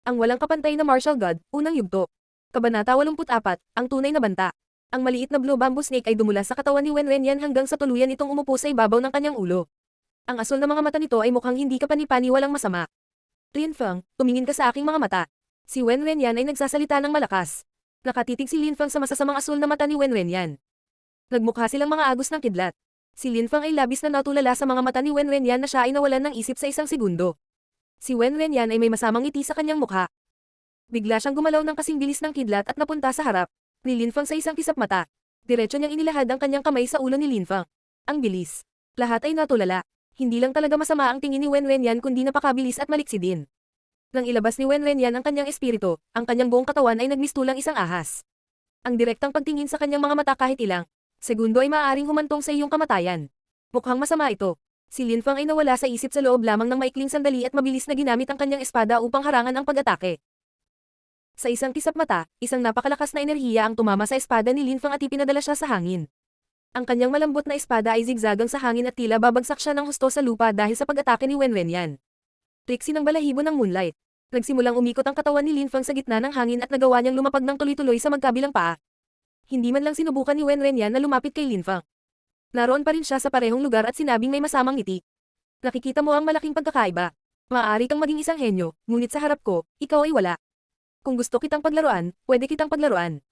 Ang walang kapantay na martial god, unang yugto. Kabanata 84, ang tunay na banta. Ang maliit na blue bamboo snake ay dumulas sa katawan ni Wenwen Yan hanggang sa tuluyan itong umupo sa ibabaw ng kanyang ulo. Ang asul na mga mata nito ay mukhang hindi kapani-paniwalang masama. Lin Feng, tumingin ka sa aking mga mata. Si Wenwen Yan ay nagsasalita ng malakas. Nakatitig si Lin Feng sa masasamang asul na mata ni Wenwen Yan. Nagmukha silang mga agos ng kidlat. Si Lin Feng ay labis na natulala sa mga mata ni Wenwen Yan na siya ay nawalan ng isip sa isang segundo. Si Wenwen Yan ay may masamang ngiti sa kanyang mukha. Bigla siyang gumalaw ng kasing bilis ng kidlat at napunta sa harap ni Lin Feng sa isang kisap mata. Diretso niyang inilahad ang kanyang kamay sa ulo ni Lin Feng. Ang bilis. Lahat ay natulala. Hindi lang talaga masama ang tingin ni Wenwen Yan kundi napakabilis at maliksi din. Nang ilabas ni Wenwen Yan ang kanyang espiritu, ang kanyang buong katawan ay nagmistulang isang ahas. Ang direktang pagtingin sa kanyang mga mata kahit ilang segundo ay maaaring humantong sa iyong kamatayan. Mukhang masama ito. Si Lin Feng ay nawala sa isip sa loob lamang ng maikling sandali at mabilis na ginamit ang kanyang espada upang harangan ang pag-atake. Sa isang kisap mata, isang napakalakas na enerhiya ang tumama sa espada ni Lin Feng at ipinadala siya sa hangin. Ang kanyang malambot na espada ay zigzagang sa hangin at tila babagsak siya ng husto sa lupa dahil sa pag-atake ni Wenwen Yan. Triksi ng balahibo ng moonlight. Nagsimulang umikot ang katawan ni Lin Feng sa gitna ng hangin at nagawa niyang lumapag ng tuloy-tuloy sa magkabilang paa. Hindi man lang sinubukan ni Wenwen Yan na lumapit kay Lin Feng. Naroon pa rin siya sa parehong lugar at sinabing may masamang ngiti. Nakikita mo ang malaking pagkakaiba. Maaari kang maging isang henyo, ngunit sa harap ko, ikaw ay wala. Kung gusto kitang paglaruan, pwede kitang paglaruan.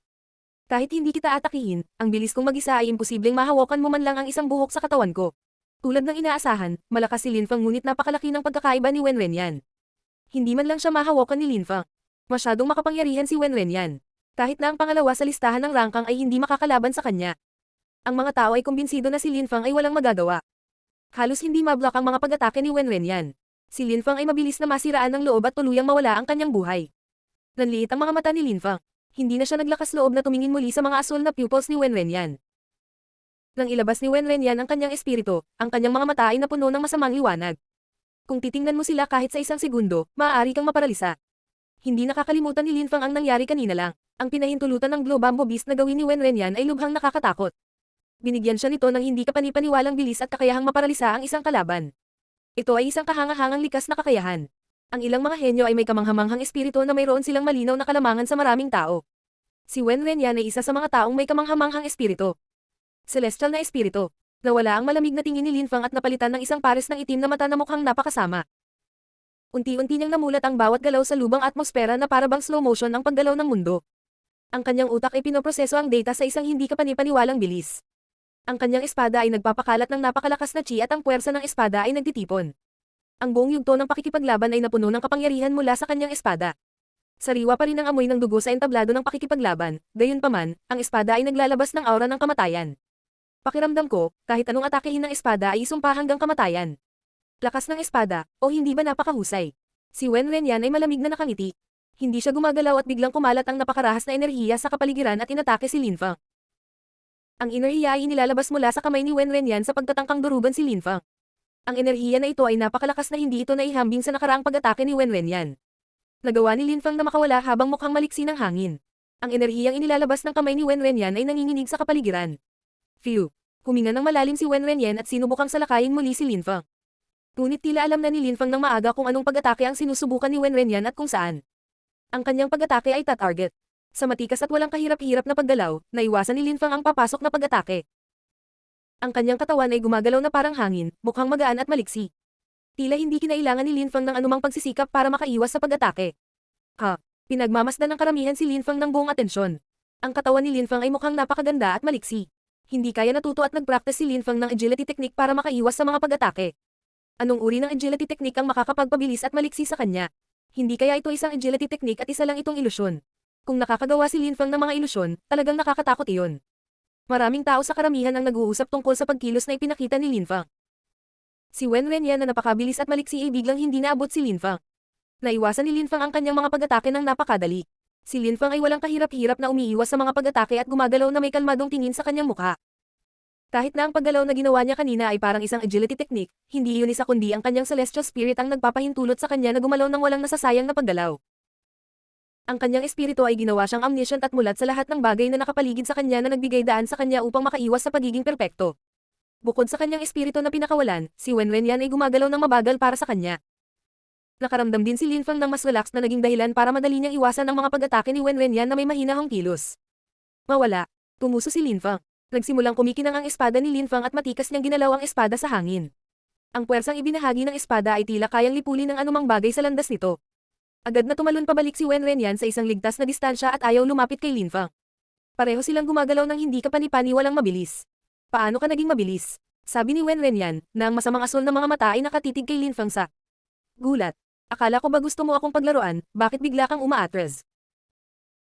Kahit hindi kita atakihin, ang bilis kong mag-isa ay imposibleng mahawakan mo man lang ang isang buhok sa katawan ko. Tulad ng inaasahan, malakas si Lin Feng ngunit napakalaki ng pagkakaiba ni Wenwen Yan. Hindi man lang siya mahawakan ni Lin Feng. Masyadong makapangyarihan si Wenwen Yan. Kahit na ang pangalawa sa listahan ng rangkang ay hindi makakalaban sa kanya. Ang mga tao ay kumbinsido na si Lin Feng ay walang magagawa. Halos hindi mablock ang mga pag-atake ni Wenwen Yan. Si Lin Feng ay mabilis na masiraan ng loob at tuluyang mawala ang kanyang buhay. Nanliit ang mga mata ni Lin Feng. Hindi na siya naglakas loob na tumingin muli sa mga asul na pupils ni Wenwen Yan. Nang ilabas ni Wenwen Yan ang kanyang espiritu, ang kanyang mga mata ay napuno ng masamang liwanag. Kung titingnan mo sila kahit sa isang segundo, maaari kang maparalisa. Hindi nakakalimutan ni Lin Feng ang nangyari kanina lang. Ang pinahintulutan ng Blue Bamboo Beast na gawin ni Wenwen Yan ay lubhang nakakatakot. Binigyan siya nito ng hindi kapani-paniwalang bilis at kakayahang maparalisa ang isang kalaban. Ito ay isang kahangahangang likas na kakayahan. Ang ilang mga henyo ay may kamanghamanghang espiritu na mayroon silang malinaw na kalamangan sa maraming tao. Si Wenwen Yan ay isa sa mga taong may kamanghamanghang espiritu. Celestial na espiritu. Nawala ang malamig na tingin ni Lin Feng at napalitan ng isang pares ng itim na mata na mukhang napakasama. Unti-unti niyang namulat ang bawat galaw sa lubang atmosfera na parabang slow motion ang paggalaw ng mundo. Ang kanyang utak ay pinoproseso ang data sa isang hindi kapani-paniwalang bilis. Ang kanyang espada ay nagpapakalat ng napakalakas na chi at ang puwersa ng espada ay nagtitipon. Ang buong yugto ng pakikipaglaban ay napuno ng kapangyarihan mula sa kanyang espada. Sariwa pa rin ang amoy ng dugo sa entablado ng pakikipaglaban, gayunpaman, ang espada ay naglalabas ng aura ng kamatayan. Pakiramdam ko, kahit anong atakehin ng espada ay isumpa hanggang kamatayan. Lakas ng espada, o hindi ba napakahusay? Si Wenwen Yan ay malamig na nakangiti. Hindi siya gumagalaw at biglang kumalat ang napakarahas na enerhiya sa kapaligiran at inatake si Lin Feng. Ang enerhiya ay inilalabas mula sa kamay ni Wenwen Yan sa pagtatangkang durugan si Lin Feng. Ang enerhiya na ito ay napakalakas na hindi ito naihambing sa nakaraang pag-atake ni Wenwen Yan. Nagawa ni Lin Feng na makawala habang mukhang maliksi ng hangin. Ang enerhiyang inilalabas ng kamay ni Wenwen Yan ay nanginginig sa kapaligiran. Phew! Huminga ng malalim si Wenwen Yan at sinubukang salakayin muli si Lin Feng. Ngunit tila alam na ni Lin Feng ng maaga kung anong pag-atake ang sinusubukan ni Wenwen Yan at kung saan. Ang kanyang pag-atake ay ta-target. Sa matikas at walang kahirap-hirap na paggalaw, naiwasan ni Lin Feng ang papasok na pag-atake. Ang kanyang katawan ay gumagalaw na parang hangin, mukhang magaan at maliksi. Tila hindi kinailangan ni Lin Feng ng anumang pagsisikap para makaiwas sa pag-atake. Pinagmamasdan ng karamihan si Lin Feng ng buong atensyon. Ang katawan ni Lin Feng ay mukhang napakaganda at maliksi. Hindi kaya natuto at nag-practice si Lin Feng ng agility technique para makaiwas sa mga pag-atake. Anong uri ng agility technique ang makakapagpabilis at maliksi sa kanya? Hindi kaya ito isang agility technique at isa lang itong ilusyon. Kung nakakagawa si Lin Feng ng mga ilusyon, talagang nakakatakot iyon. Maraming tao sa karamihan ang nag-uusap tungkol sa pagkilos na ipinakita ni Lin Feng. Si Wenwen Yan na napakabilis at maliksi ay biglang hindi naabot si Lin Feng. Naiwasan ni Lin Feng ang kanyang mga pag-atake ng napakadali. Si Lin Feng ay walang kahirap-hirap na umiiwas sa mga pag-atake at gumagalaw na may kalmadong tingin sa kanyang mukha. Kahit na ang paggalaw na ginawa niya kanina ay parang isang agility technique, hindi iyon isa kundi ang kanyang celestial spirit ang nagpapahintulot sa kanya na gumalaw ng walang nasasayang na paggalaw. Ang kanyang espiritu ay ginawa siyang omniscient at mulat sa lahat ng bagay na nakapaligid sa kanya na nagbigay daan sa kanya upang makaiwas sa pagiging perpekto. Bukod sa kanyang espiritu na pinakawalan, si Wenwen Yan ay gumagalaw ng mabagal para sa kanya. Nakaramdam din si Linfang ng mas relaxed na naging dahilan para madali niyang iwasan ang mga pag-atake ni Wenwenyan na may mahinahong kilos. Mawala. Tumuso si Linfang. Nagsimulang kumikinang ang espada ni Linfang at matikas niyang ginalaw ang espada sa hangin. Ang puwersang ibinahagi ng espada ay tila kayang lipulin ng anumang bagay sa landas nito. Agad na tumalon pabalik si Wenwenyan sa isang ligtas na distansya at ayaw lumapit kay Linfang. Pareho silang gumagalaw ng hindi kapani-paniwalang mabilis. Paano ka naging mabilis? Sabi ni Wenwenyan, na ang masamang asul ng mga mata ay nakatitig kay Linfang sa gulat. Akala ko ba gusto mo akong paglaruan, bakit bigla kang umaatras?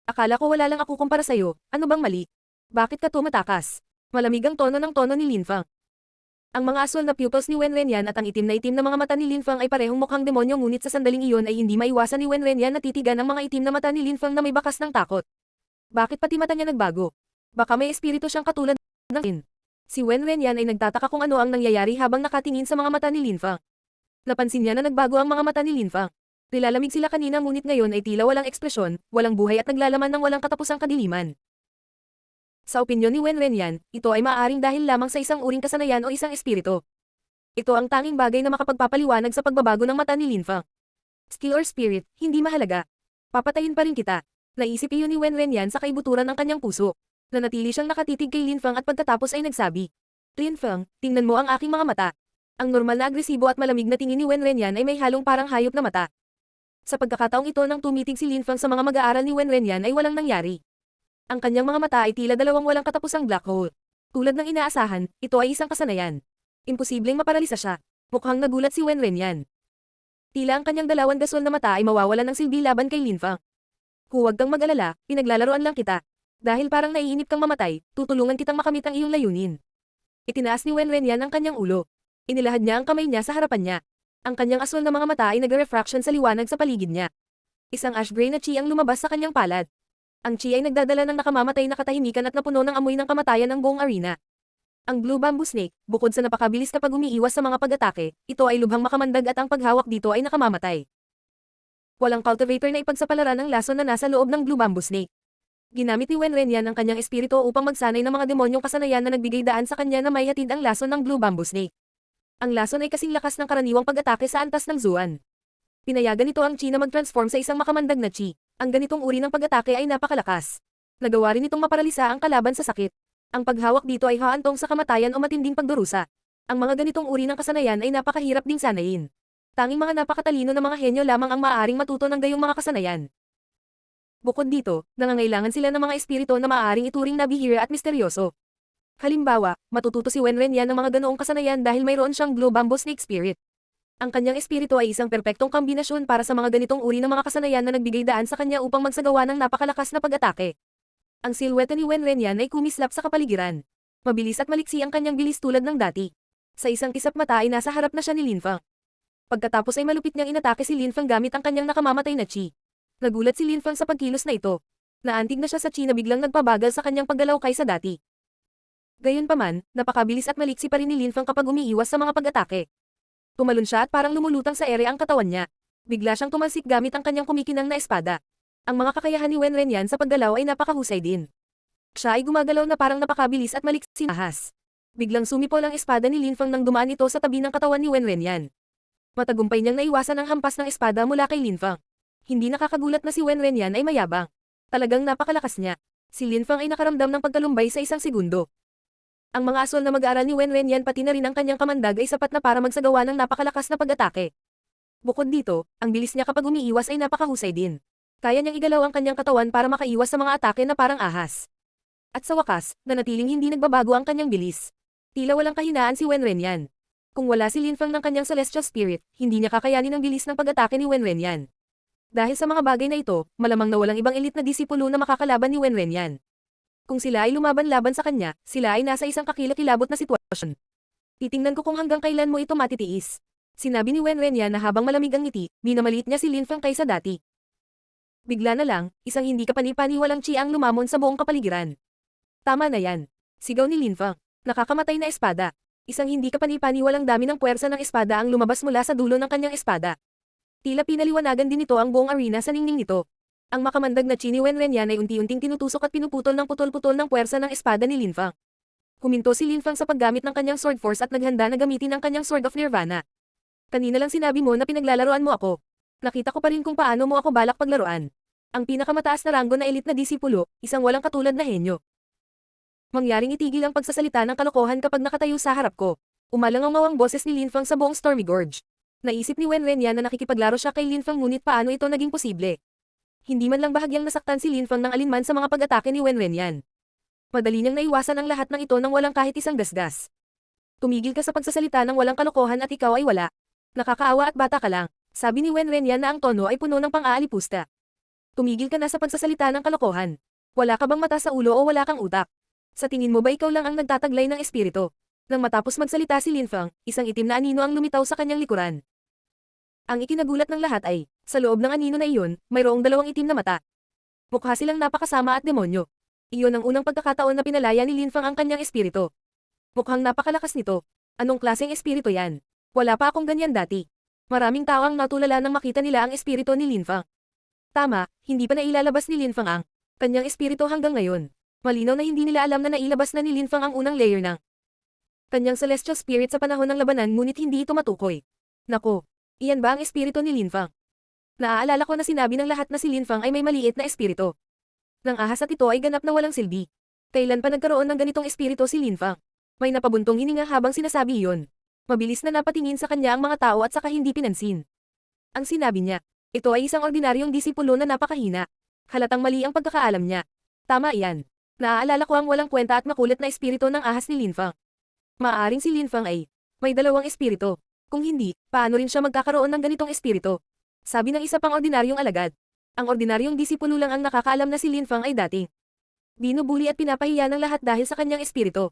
Akala ko wala lang ako kumpara sa'yo, ano bang mali? Bakit ka tumatakas? Malamig ang tono ng tono ni Linfang. Ang mga asul na pupils ni Wenwenyan at ang itim na mga mata ni Linfang ay parehong mukhang demonyo ngunit sa sandaling iyon ay hindi maiwasan ni Wenwenyan na titigan ang mga itim na mata ni Linfang na may bakas ng takot. Bakit pati mata niya nagbago? Baka may espiritu siyang katulad ng Lin. Si Wenwenyan ay nagtataka kung ano ang nangyayari habang nakatingin sa mga mata ni Linfang. Napansin niya na nagbago ang mga mata ni Linfang. Nilalamig sila kanina ngunit ngayon ay tila walang ekspresyon, walang buhay at naglalaman ng walang katapusang kadiliman. Sa opinyon ni Wenwenyan, ito ay maaaring dahil lamang sa isang uring kasanayan o isang espiritu. Ito ang tanging bagay na makapagpapaliwanag sa pagbabago ng mata ni Linfang. Skill or spirit, hindi mahalaga. Papatayin pa rin kita. Naisip iyon ni Wenwenyan sa kaibuturan ng kanyang puso. Nanatili siyang nakatitig kay Linfang at pagkatapos ay nagsabi, Linfang, tingnan mo ang aking mga mata. Ang normal na agresibo at malamig na tingin ni Wenwenyan ay may halong parang hayop na mata. Sa pagkakataong ito nang tumitig si Linfang sa mga mag-aaral ni Wenwenyan ay walang nangyari. Ang kanyang mga mata ay tila dalawang walang katapusang black hole. Tulad ng inaasahan, ito ay isang kasanayan. Imposibleng maparalisa siya. Mukhang nagulat si Wenwenyan. Tila ang kanyang dalawang gasol na mata ay mawawalan ng silbi laban kay Linfang. Huwag kang mag-alala, pinaglalaroan lang kita. Dahil parang naiinip kang mamatay, tutulungan kitang makamit ang iyong layunin. Itinaas ni Wenwenyan ang kanyang ulo. Inilahad niya ang kamay niya sa harapan niya. Ang kanyang asol na mga mata ay nagre-refraction sa liwanag sa paligid niya. Isang ash-gray na chi ang lumabas sa kanyang palad. Ang chi ay nagdadala ng nakamamatay na katahimikan at napuno ng amoy ng kamatayan ng buong arena. Ang Blue Bamboo Snake, bukod sa napakabilis kapag umiiwas sa mga pag-atake, ito ay lubhang makamandag at ang paghawak dito ay nakamamatay. Walang cultivator na ipagsapalaran ang lason na nasa loob ng Blue Bamboo Snake. Ginamit ni Wenwenyan ang kanyang espiritu upang magsanay ng mga demonyong kasanayan na nagbigay daan sa kanya na may hatid ang lason ng Blue Bamboo Snake. Ang lason ay kasing lakas ng karaniwang pag-atake sa antas ng Zuan. Pinayagan nito ang chi na mag-transform sa isang makamandag na chi. Ang ganitong uri ng pag-atake ay napakalakas. Nagawa rin itong maparalisa ang kalaban sa sakit. Ang paghawak dito ay haantong sa kamatayan o matinding pagdurusa. Ang mga ganitong uri ng kasanayan ay napakahirap ding sanayin. Tanging mga napakatalino na mga henyo lamang ang maaaring matuto ng gayong mga kasanayan. Bukod dito, nangangailangan sila ng mga espiritu na maaaring ituring na bihira at misteryoso. Halimbawa, matututo si Wenwenyan ng mga ganoong kasanayan dahil mayroon siyang Blue Bamboo Snake Spirit. Ang kanyang espiritu ay isang perpektong kombinasyon para sa mga ganitong uri ng mga kasanayan na nagbigay daan sa kanya upang magsagawa ng napakalakas na pag-atake. Ang silhwete ni Wenwenyan ay kumislap sa kapaligiran. Mabilis at maliksi ang kanyang bilis tulad ng dati. Sa isang kisap mata ay nasa harap na siya ni Linfang. Pagkatapos ay malupit niyang inatake si Linfang gamit ang kanyang nakamamatay na chi. Nagulat si Linfang sa pagkilos na ito. Naantig na siya sa chi na biglang nagpabagal sa kanyang paggalaw kaysa dati. Gayunpaman, napakabilis at maliksi pa rin ni Linfang kapag umiiwas sa mga pag-atake. Tumalon siya at parang lumulutang sa ere ang katawan niya. Bigla siyang tumalsik gamit ang kanyang kumikinang na espada. Ang mga kakayahan ni Wenwenyan sa paggalaw ay napakahusay din. Siya ay gumagalaw na parang napakabilis at maliksi na ahas. Biglang sumipol ang espada ni Linfang nang dumaan ito sa tabi ng katawan ni Wenwenyan. Matagumpay niyang naiwasan ang hampas ng espada mula kay Linfang. Hindi nakakagulat na si Wenwenyan ay mayabang. Talagang napakalakas niya. Si Linfang ay nakaramdam ng pagtalumbay sa isang segundo. Ang mga asol na mag-aaral ni Wenwenyan pati na rin ang kanyang kamandag ay sapat na para magsagawa ng napakalakas na pag-atake. Bukod dito, ang bilis niya kapag umiiwas ay napakahusay din. Kaya niyang igalaw ang kanyang katawan para makaiwas sa mga atake na parang ahas. At sa wakas, nanatiling hindi nagbabago ang kanyang bilis. Tila walang kahinaan si Wenwenyan. Kung wala si Linfang ng kanyang celestial spirit, hindi niya kakayanin ang bilis ng pag-atake ni Wenwenyan. Dahil sa mga bagay na ito, malamang na walang ibang elite na disipulo na makakalaban ni Wenwenyan. Kung sila ay lumaban-laban sa kanya, sila ay nasa isang kakilakilabot na sitwasyon. Titingnan ko kung hanggang kailan mo ito matitiis. Sinabi ni Wenwenyan na habang malamig ang ngiti, minamaliit niya si Linfang kaysa dati. Bigla na lang, isang hindi kapani-paniwalang chi ang lumamon sa buong kapaligiran. Tama na yan. Sigaw ni Linfang. Nakakamatay na espada. Isang hindi kapani-paniwalang dami ng puwersa ng espada ang lumabas mula sa dulo ng kanyang espada. Tila pinaliwanagan din nito ang buong arena sa ningning nito. Ang makamandag na chi ni Wenwenyan ay unti-unting tinutusok at pinuputol ng putol-putol ng puwersa ng espada ni Linfang. Huminto si Linfang sa paggamit ng kanyang sword force at naghanda na gamitin ang kanyang sword of Nirvana. Kanina lang sinabi mo na pinaglalaroan mo ako. Nakita ko pa rin kung paano mo ako balak paglaruan. Ang pinakamataas na ranggo na elite na disipulo, isang walang katulad na henyo. Mangyaring itigil ang pagsasalita ng kalokohan kapag nakatayo sa harap ko. Umalangaw ang boses ni Linfang sa buong Stormy Gorge. Naisip ni Wen Renyan na nakikipaglaro siya kay Linfang ngunit paano ito naging posible. Hindi man lang bahagyang nasaktan si Linfang ng alinman sa mga pag-atake ni Wen Renyan. Madali niyang naiwasan ang lahat ng ito nang walang kahit isang gasgas. Tumigil ka sa pagsasalita ng walang kalokohan at ikaw ay wala. Nakakaawa at bata ka lang, sabi ni Wen Renyan na ang tono ay puno ng pang-aalipusta. Tumigil ka na sa pagsasalita ng kalokohan. Wala ka bang mata sa ulo o wala kang utak? Sa tingin mo ba ikaw lang ang nagtataglay ng espiritu? Nang matapos magsalita si Linfang, isang itim na anino ang lumitaw sa kanyang likuran. Ang ikinagulat ng lahat ay, sa loob ng anino na iyon, mayroong dalawang itim na mata. Mukha silang napakasama at demonyo. Iyon ang unang pagkakataon na pinalaya ni Linfang ang kanyang espiritu. Mukhang napakalakas nito. Anong klaseng espiritu yan? Wala pa akong ganyan dati. Maraming tao ang natulala nang makita nila ang espiritu ni Linfang. Tama, hindi pa nailalabas ni Linfang ang kanyang espiritu hanggang ngayon. Malinaw na hindi nila alam na nailabas na ni Linfang ang unang layer ng kanyang celestial spirit sa panahon ng labanan ngunit hindi ito matukoy. Nako, iyan ba ang espiritu ni Linfang? Naaalala ko na sinabi ng lahat na si Linfang ay may maliit na espiritu. Nang ahas at ito ay ganap na walang silbi. Kailan pa nagkaroon ng ganitong espiritu si Linfang? May napabuntong hininga habang sinasabi iyon. Mabilis na napatingin sa kanya ang mga tao at saka hindi pinansin. Ang sinabi niya, ito ay isang ordinaryong disipulo na napakahina. Halatang mali ang pagkakaalam niya. Tama iyan. Naaalala ko ang walang kwenta at makulit na espiritu ng ahas ni Linfang. Maaaring si Linfang ay may dalawang espiritu. Kung hindi, paano rin siya magkakaroon ng ganitong espiritu? Sabi ng isa pang ordinaryong alagad. Ang ordinaryong disipulo lang ang nakakaalam na si Linfang ay dating binubuli at pinapahiya ng lahat dahil sa kanyang espiritu.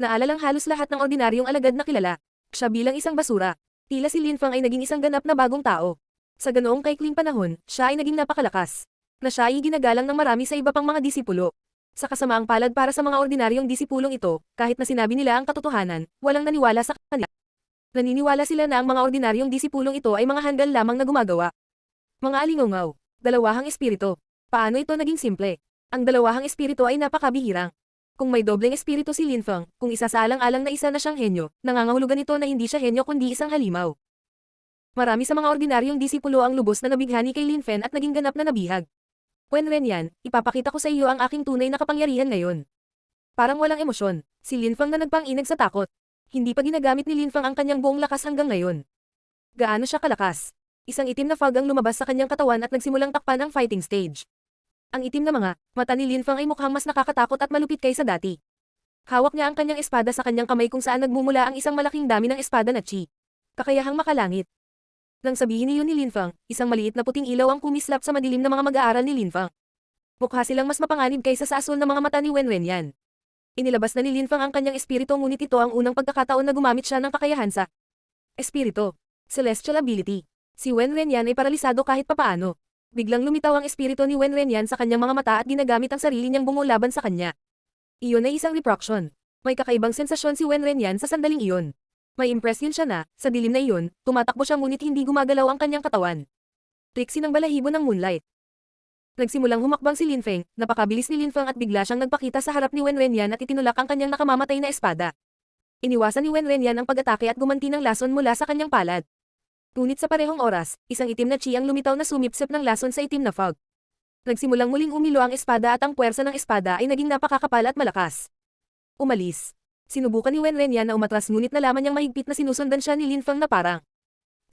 Naalalang halos lahat ng ordinaryong alagad na kilala. Siya bilang isang basura. Tila si Linfang ay naging isang ganap na bagong tao. Sa ganoong kaikling panahon, siya ay naging napakalakas. Na siya ay ginagalang ng marami sa iba pang mga disipulo. Sa kasamaang palad para sa mga ordinaryong disipulong ito, kahit na sinabi nila ang katotohanan, walang naniwala sa kanila. Naniniwala sila na ang mga ordinaryong disipulong ito ay mga handal lamang na gumagawa. Mga alingaw, dalawahang espiritu. Paano ito naging simple? Ang dalawahang espiritu ay napakabihirang. Kung may dobleng espiritu si Linfang, kung isasaalang-alang na isa na siyang henyo, nangangahulugan ito na hindi siya henyo kundi isang halimaw. Marami sa mga ordinaryong disipulo ang lubos na nabighani kay Linfen at naging ganap na nabihag. Wen Renyan, ipapakita ko sa iyo ang aking tunay na kapangyarihan ngayon. Parang walang emosyon, si Linfang na nagpang-inag sa takot. Hindi pa ginagamit ni Linfang ang kanyang buong lakas hanggang ngayon. Gaano siya kalakas? Isang itim na fog ang lumabas sa kanyang katawan at nagsimulang takpan ang fighting stage. Ang itim na mga mata ni Linfang ay mukhang mas nakakatakot at malupit kaysa dati. Hawak niya ang kanyang espada sa kanyang kamay kung saan nagmumula ang isang malaking dami ng espada na chi. Kakayahang makalangit. Nang sabihin niyo ni Linfang, isang maliit na puting ilaw ang kumislap sa madilim na mga mag-aaral ni Linfang. Mukha silang mas mapanganib kaysa sa asul na mga mata ni Wen Renyan. Inilabas na ni Linfang ang kanyang espiritu ngunit ito ang unang pagkakataon na gumamit siya ng kakayahan sa espiritu. Celestial ability. Si Wen Renyan ay paralisado kahit papaano. Biglang lumitaw ang espiritu ni Wen Renyan sa kanyang mga mata at ginagamit ang sarili niyang bungo laban sa kanya. Iyon ay isang refraction. May kakaibang sensasyon si Wen Renyan sa sandaling iyon. May impression siya na, sa dilim na iyon, tumatakbo siya ngunit hindi gumagalaw ang kanyang katawan. Triksi ng balahibo ng moonlight. Nagsimulang humakbang si Linfeng, napakabilis ni Linfeng at bigla siyang nagpakita sa harap ni Wen Renyan at itinulak ang kanyang nakamamatay na espada. Iniwasan ni Wen Renyan ang pag-atake at gumanti ng lason mula sa kanyang palad. Ngunit sa parehong oras, isang itim na chi ang lumitaw na sumipsip ng lason sa itim na fog. Nagsimulang muling umilo ang espada at ang puwersa ng espada ay naging napakakapal at malakas. Umalis. Sinubukan ni Wen Renyan na umatras ngunit nalaman niyang mahigpit na sinusundan siya ni Linfang na parang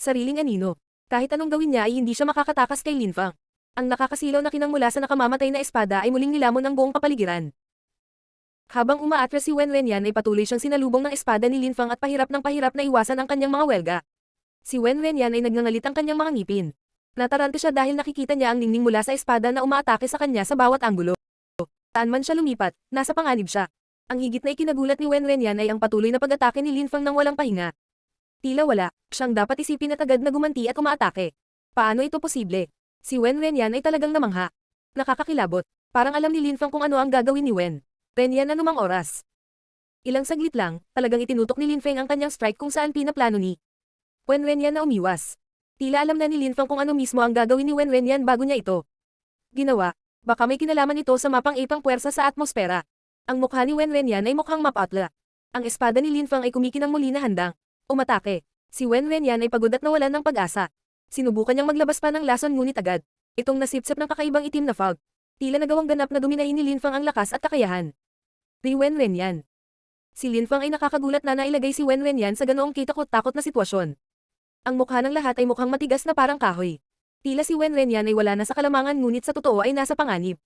sariling anino. Kahit anong gawin niya ay hindi siya makakatakas kay Linfang. Ang nakakasilaw na kinang mula sa nakamamatay na espada ay muling nilamon ang buong kapaligiran. Habang umaatras si Wen Renyan ay patuloy siyang sinalubong ng espada ni Linfang at pahirap ng pahirap na iwasan ang kanyang mga welga. Si Wen Renyan ay nagngangalit ang kanyang mga ngipin. Natarante siya dahil nakikita niya ang ningning mula sa espada na umaatake sa kanya sa bawat anggulo. Saan man siya lumipat, nasa panganib siya. Ang higit na ikinagulat ni Wen Renyan ay ang patuloy na pag-atake ni Linfang nang walang pahinga. Tila wala, siyang dapat isipin at agad na gumanti at umaatake. Paano ito posible? Si Wen Renyan ay talagang namangha. Nakakakilabot. Parang alam ni Linfang kung ano ang gagawin ni Wen Renyan anumang oras. Ilang saglit lang, talagang itinutok ni Linfeng ang kanyang strike kung saan pinaplano ni Wen Renyan na umiwas. Tila alam na ni Linfang kung ano mismo ang gagawin ni Wen Renyan bago niya ito ginawa. Baka may kinalaman ito sa mapang-ipang puwersa sa atmosfera. Ang mukha ni Wen Renyan ay mukhang mapatla. Ang espada ni Linfang ay kumikinang muli na handang umatake. Si Wen Renyan ay pagod at nawalan ng pag-asa. Sinubukan niyang maglabas pa ng lason ngunit agad. Itong nasipsip ng kakaibang itim na fog. Tila nagawang ganap na dominahin ni Linfang ang lakas at kakayahan. Ni Wenrenyan. Si Linfang ay nakakagulat na nailagay si Wenrenyan sa ganoong kitakot-takot na sitwasyon. Ang mukha ng lahat ay mukhang matigas na parang kahoy. Tila si Wenrenyan ay wala na sa kalamangan ngunit sa totoo ay nasa panganib.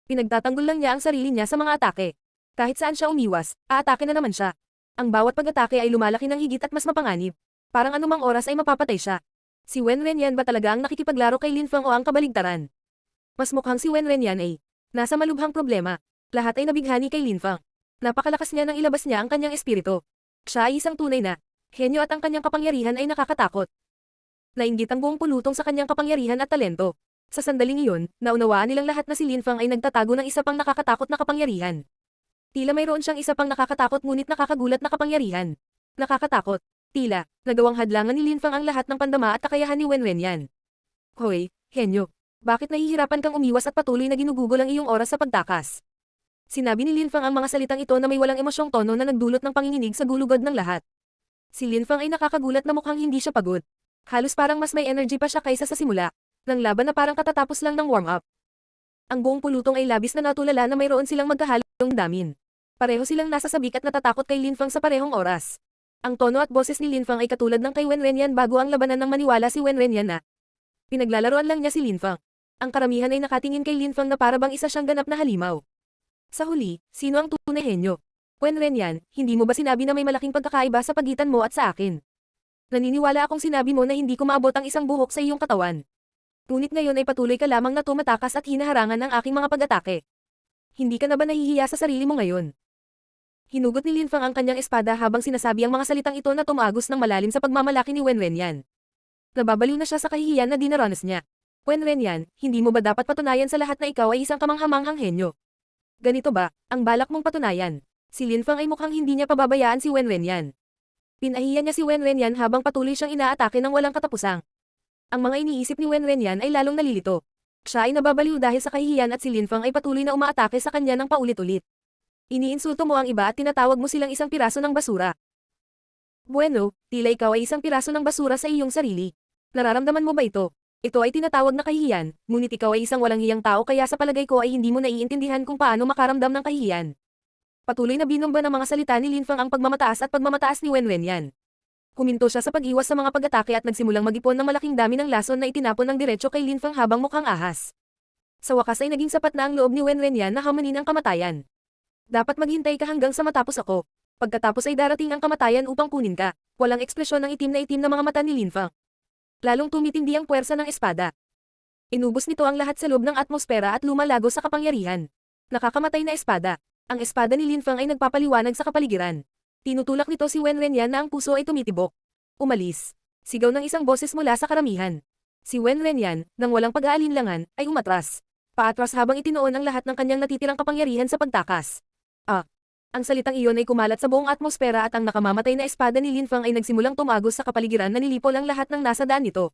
Pinagtatanggol lang niya ang sarili niya sa mga atake. Kahit saan siya umiwas, aatake na naman siya. Ang bawat pag-atake ay lumalaki ng higit at mas mapanganib. Parang anumang oras ay mapapatay siya. Si Wenrenyan ba talaga ang nakikipaglaro kay Linfang o ang kabaligtaran? Mas mukhang si Wenrenyan ay nasa malubhang problema. Lahat ay nabighani kay Linfang. Napakalakas niya nang ilabas niya ang kanyang espiritu. Siya ay isang tunay na henyo at ang kanyang kapangyarihan ay nakakatakot. Nainggit ang buong pulutong sa kanyang kapangyarihan at talento. Sa sandaling iyon, naunawaan nilang lahat na si Linfang ay nagtatago ng isa pang nakakatakot na kapangyarihan. Tila mayroon siyang isa pang nakakatakot ngunit nakakagulat na kapangyarihan. Nakakatakot. Tila, nagawang hadlangan ni Linfang ang lahat ng pandama at kakayahan ni Wenrenyan. Hoy, henyo. Bakit nahihirapan kang umiwas at patuloy na ginugugol ang iyong oras sa pagtakas? Sinabi ni Linfang ang mga salitang ito na may walang emosyong tono na nagdulot ng panginginig sa gulugod ng lahat. Si Linfang ay nakakagulat na mukhang hindi siya pagod. Halos parang mas may energy pa siya kaysa sa simula. Ng laban na parang katatapos lang ng warm-up. Ang buong pulutong ay labis na natulala na mayroon silang magkahalong damin. Pareho silang nasa sabik at natatakot kay Linfang sa parehong oras. Ang tono at boses ni Linfang ay katulad ng kay Wenrenyan bago ang labanan ng maniwala si Wenrenyan na pinaglalaroan lang niya si Linfang. Ang karamihan ay nakatingin kay Linfang na para bang isa siyang ganap na halimaw. Sa huli, sino ang tunay henyo? Wenrenyan, hindi mo ba sinabi na may malaking pagkakaiba sa pagitan mo at sa akin? Naniniwala akong sinabi mo na hindi ko maabot ang isang buhok sa iyong katawan. Ngunit ngayon ay patuloy ka lamang na tumatakas at hinaharangan ng aking mga pag-atake. Hindi ka na ba nahihiya sa sarili mo ngayon? Hinugot ni Linfang ang kanyang espada habang sinasabi ang mga salitang ito na tumagos ng malalim sa pagmamalaki ni Wenrenyan. Nababaliw na siya sa kahihiyan na dinaranas niya. Wenrenyan, hindi mo ba dapat patunayan sa lahat na ikaw ay isang kamanghamanghang henyo? Ganito ba, ang balak mong patunayan? Si Linfang ay mukhang hindi niya pababayaan si Wenrenyan. Pinahiya niya si Wenrenyan habang patuloy siyang inaatake ng walang katapusang. Ang mga iniisip ni Wenrenyan ay lalong nalilito. Siya ay nababaliw dahil sa kahihiyan at si Linfang ay patuloy na umaatake sa kanya ng paulit-ulit. Iniinsulto mo ang iba at tinatawag mo silang isang piraso ng basura. Bueno, tila ikaw ay isang piraso ng basura sa iyong sarili. Nararamdaman mo ba ito? Ito ay tinatawag na kahihiyan, ngunit ikaw ay isang walang hiyang tao kaya sa palagay ko ay hindi mo naiintindihan kung paano makaramdam ng kahihiyan. Patuloy na binomba ng mga salita ni Linfang ang pagmamataas at pagmamataas ni Wenrenyan. Huminto siya sa pag-iwas sa mga pag-atake at nagsimulang mag-ipon ng malaking dami ng lason na itinapon ng diretso kay Linfang habang mukhang ahas. Sa wakas ay naging sapat na ang loob ni Wenrenyan na hamanin ang kamatayan. Dapat maghintay ka hanggang sa matapos ako. Pagkatapos ay darating ang kamatayan upang kunin ka. Walang ekspresyon ng itim na mga mata ni Linfang. Lalong tumitindi ang puwersa ng espada. Inubos nito ang lahat sa loob ng atmosfera at lumalago sa kapangyarihan. Nakakamatay na espada. Ang espada ni Linfang ay nagpapaliwanag sa kapaligiran. Tinutulak nito si Wenrenyan na ang puso ay tumitibok. Umalis. Sigaw ng isang boses mula sa karamihan. Si Wenrenyan, nang walang pag-aalinlangan, ay umatras. Paatras habang itinoon ang lahat ng kanyang natitirang kapangyarihan sa pagtakas. Ang salitang iyon ay kumalat sa buong atmosfera at ang nakamamatay na espada ni Linfang ay nagsimulang tumagos sa kapaligiran na nilipol ang lahat ng nasa daan nito.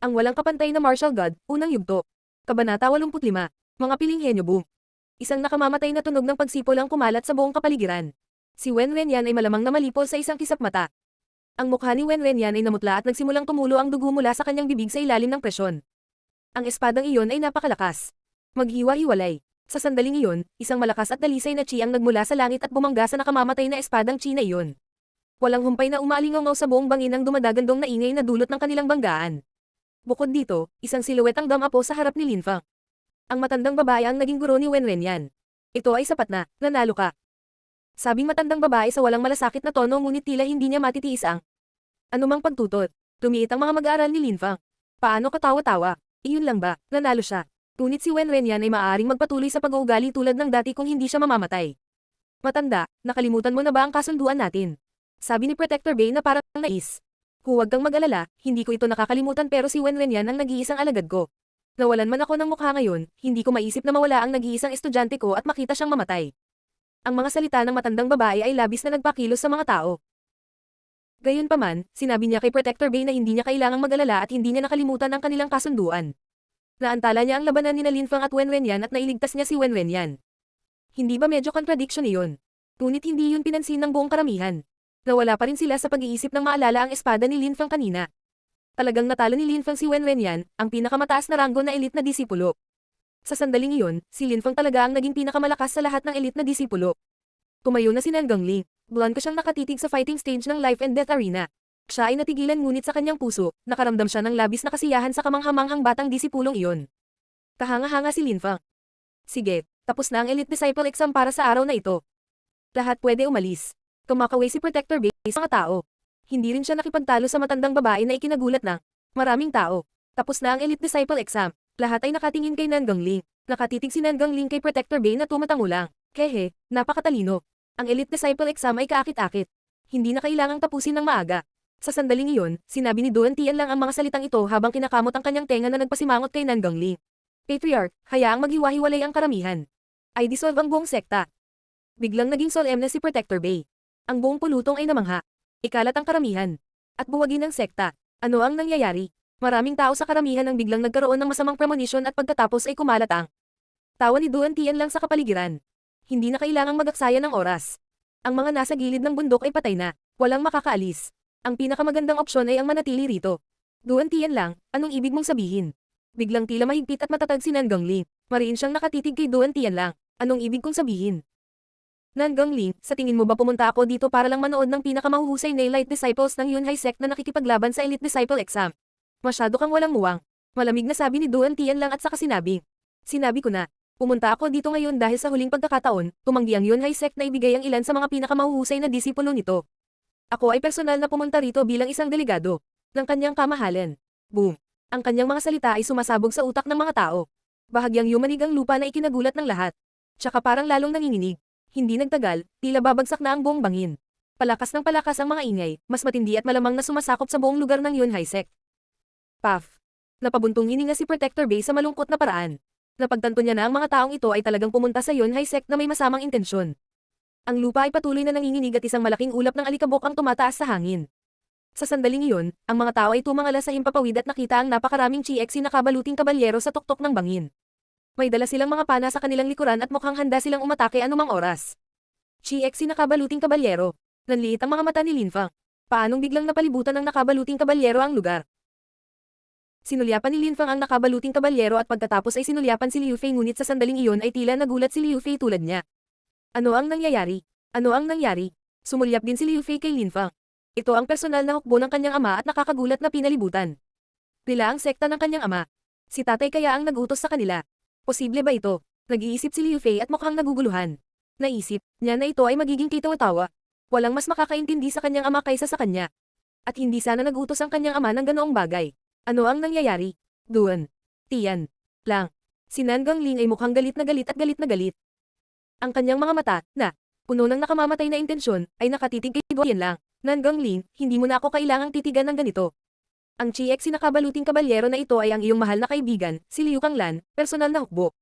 Ang walang kapantay na martial god, unang yugto. Kabanata 85, mga piling henyo boom. Isang nakamamatay na tunog ng pagsipol ang kumalat sa buong kapaligiran. Si Wenrenyan ay malamang na malipol sa isang kisap mata. Ang mukha ni Wenrenyan ay namutla at nagsimulang tumulo ang dugo mula sa kanyang bibig sa ilalim ng presyon. Ang espadang iyon ay napakalakas. Maghiwa-hiwalay. Sa sandaling iyon, isang malakas at dalisay na chi ang nagmula sa langit at bumangga sa nakamamatay na espadang chi na iyon. Walang humpay na umaalingaw sa buong bangin ang dumadagandong na ingay na dulot ng kanilang banggaan. Bukod dito, isang siluwet ang damapo sa harap ni Linfang. Ang matandang babae ang naging guro ni Wenrenyan. Ito ay sapat na, nanalo ka. Sabing matandang babae sa walang malasakit na tono ngunit tila hindi niya matitiis ang anumang pagtutot. Tumiit ang mga mag-aaral ni Linfang. Paano katawa-tawa? Iyon lang ba, nanalo siya. Ngunit si Wenrenyan ay maaaring magpatuloy sa pag-uugali tulad ng dati kung hindi siya mamamatay. Matanda, nakalimutan mo na ba ang kasunduan natin? Sabi ni Protector Bay na parang nais. Huwag kang mag-alala, hindi ko ito nakakalimutan pero si Wenrenyan ang nag-iisang alagad ko. Nawalan man ako ng mukha ngayon, hindi ko maisip na mawala ang nag-iisang estudyante ko at makita siyang mamatay. Ang mga salita ng matandang babae ay labis na nagpakilos sa mga tao. Gayunpaman, sinabi niya kay Protector Bay na hindi niya kailangang mag-alala at hindi niya nakalimutan ang kanilang kasunduan. Naantala niya ang labanan ni Linfang at Wenrenyan at nailigtas niya si Wenrenyan. Hindi ba medyo contradiction iyon? Ngunit hindi yun pinansin ng buong karamihan. Nawala pa rin sila sa pag-iisip ng maalala ang espada ni Linfang kanina. Talagang natalo ni Linfang si Wen Wenyan, ang pinakamataas na ranggo na elite na disipulo. Sa sandaling iyon, si Linfang talaga ang naging pinakamalakas sa lahat ng elite na disipulo. Tumayo na si Nan Gangling. Buwan ko siyang nakatitig sa fighting stage ng life and death arena. Siya ay natigilan ngunit sa kanyang puso, nakaramdam siya ng labis na kasiyahan sa kamanghamanghang batang disipulong iyon. Kahanga-hanga si Linfang. Sige, tapos na ang elite disciple exam para sa araw na ito. Lahat pwede umalis. Kumakaway si Protector Base sa mga tao. Hindi rin siya nakipagtalo sa matandang babae na ikinagulat ng maraming tao. Tapos na ang elite disciple exam. Lahat ay nakatingin kay Nan Gangling. Nakatitig si Nan Gangling kay Protector Bay na tumatangulang. Hehe, napakatalino. Ang elite disciple exam ay kaakit-akit. Hindi na kailangang tapusin ng maaga. Sa sandaling iyon, sinabi ni Duan Tian lang ang mga salitang ito habang kinakamot ang kanyang tenga na nagpasimangot kay Nan Gangling. Patriarch, hayaang maghiwa-hiwalay ang karamihan. Ay dissolve ang buong sekta. Biglang naging solemne si Protector Bay. Ang buong pulutong ay namangha. Ikalat ang karamihan. At buwagin ang sekta. Ano ang nangyayari? Maraming tao sa karamihan ang biglang nagkaroon ng masamang premonition at pagkatapos ay kumalat ang tawa ni Duan Tian lang sa kapaligiran. Hindi na kailangang magaksaya ng oras. Ang mga nasa gilid ng bundok ay patay na. Walang makakaalis. Ang pinakamagandang opsyon ay ang manatili rito. Duan Tian lang, anong ibig mong sabihin? Biglang tila mahigpit at matatag si Nan Gangling. Mariin siyang nakatitig kay Duan Tian lang. Anong ibig kong sabihin? Nan Gangling, sa tingin mo ba pumunta ako dito para lang manood ng pinakamahuhusay na elite disciples ng Yunhai sect na nakikipaglaban sa elite disciple exam? Masyado kang walang muwang. Malamig na sabi ni Duan Tian lang at saka sinabi. Sinabi ko na, pumunta ako dito ngayon dahil sa huling pagkakataon, tumanggi ang Yunhai sect na ibigay ang ilan sa mga pinakamahuhusay na disipulo nito. Ako ay personal na pumunta rito bilang isang delegado ng kanyang kamahalan. Boom. Ang kanyang mga salita ay sumasabog sa utak ng mga tao. Bahagyang yumanig ang lupa na ikinagulat ng lahat. Tsaka parang lalong nanginginig. Hindi nagtagal, tila babagsak na ang buong bangin. Palakas ng palakas ang mga ingay, mas matindi at malamang na sumasakop sa buong lugar ng Yunhai sect. Puff. Napabuntong hininga si Protector Bay sa malungkot na paraan. Napagtanto niya na ang mga taong ito ay talagang pumunta sa Yunhai sect na may masamang intensyon. Ang lupa ay patuloy na nanginginig at isang malaking ulap ng alikabok ang tumataas sa hangin. Sa sandaling iyon, ang mga tao ay tumangala sa himpapawid at nakita ang napakaraming GXC na kabaluting kabalyero sa tuktok ng bangin. May dala silang mga pana sa kanilang likuran at mukhang handa silang umatake anumang oras. GXC na kabaluting kabalyero. Nanliit ang mga mata ni Linfang. Paanong biglang napalibutan ng nakabaluting kabalyero ang lugar? Sinulyapan ni Linfang ang nakabaluting kabalyero at pagkatapos ay sinulyapan si Liu Fei ngunit sa sandaling iyon ay tila nagulat si Liu Fei tulad niya. Ano ang nangyayari? Ano ang nangyari? Sumulyap din si Liu Fei kay Linfang. Ito ang personal na hukbo ng kanyang ama at nakakagulat na pinalibutan. Nila ang sekta ng kanyang ama. Si tatay kaya ang nagutos sa kanila. Posible ba ito? Nag-iisip si Liu Fei at mukhang naguguluhan. Naisip niya na ito ay magiging kitawa-tawa. Walang mas makakaintindi sa kanyang ama kaysa sa kanya. At hindi sana nagutos ang kanyang ama ng ganoong bagay. Ano ang nangyayari? Duan Tian lang. Si Nan Gangling ay mukhang galit na galit at galit na galit. Ang kanyang mga mata, na puno ng nakamamatay na intensyon, ay nakatitig kay Duan Tian lang. Nan Gangling, hindi mo na ako kailangang titigan ng ganito. Ang GX na kabaluting kabalyero na ito ay ang iyong mahal na kaibigan, si Liu Kanglan, personal na hukbo.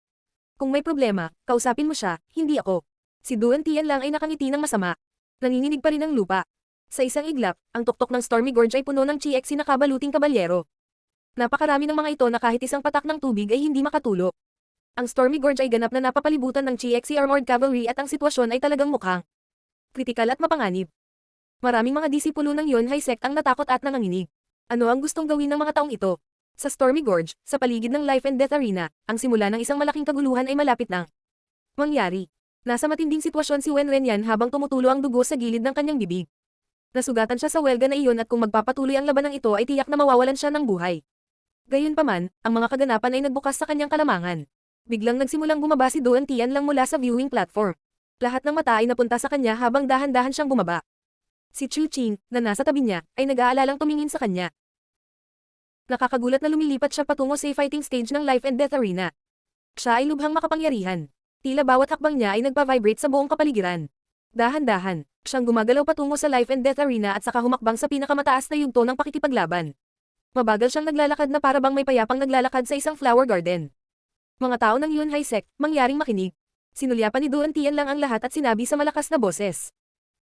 Kung may problema, kausapin mo siya, hindi ako. Si Duan Tian lang ay nakangiti ng masama. Nanginginig pa rin ang lupa. Sa isang iglap, ang tuktok ng Stormy Gorge ay puno ng GX na kabaluting kabalyero. Napakarami ng mga ito na kahit isang patak ng tubig ay hindi makatulo. Ang Stormy Gorge ay ganap na napapalibutan ng GXC Armored Cavalry at ang sitwasyon ay talagang mukhang kritikal at mapanganib. Maraming mga disipulo ng Yunhai sect ang natakot at nanganginig. Ano ang gustong gawin ng mga taong ito? Sa Stormy Gorge, sa paligid ng Life and Death Arena, ang simula ng isang malaking kaguluhan ay malapit nang mangyari. Nasa matinding sitwasyon si Wen Wenyan habang tumutulo ang dugo sa gilid ng kanyang bibig. Nasugatan siya sa welga na iyon at kung magpapatuloy ang labanang ito ay tiyak na mawawalan siya ng buhay. Gayunpaman, ang mga kaganapan ay nagbukas sa kanyang kalamangan. Biglang nagsimulang bumaba si Duan Tian lang mula sa viewing platform. Lahat ng mata ay napunta sa kanya habang dahan-dahan siyang bumaba. Si Chu Qing, na nasa tabi niya, ay nag-aalalang tumingin sa kanya. Nakakagulat na lumilipat siya patungo sa fighting stage ng Life and Death Arena. Siya ay lubhang makapangyarihan. Tila bawat hakbang niya ay nagpa-vibrate sa buong kapaligiran. Dahan-dahan, siyang gumagalaw patungo sa Life and Death Arena at saka humakbang sa pinakamataas na yugto ng pakikipaglaban. Mabagal siyang naglalakad na para bang may payapang naglalakad sa isang flower garden. Mga tao ng Yunhai sect, mangyaring makinig. Sinulyapan ni Duan Tian lang ang lahat at sinabi sa malakas na boses.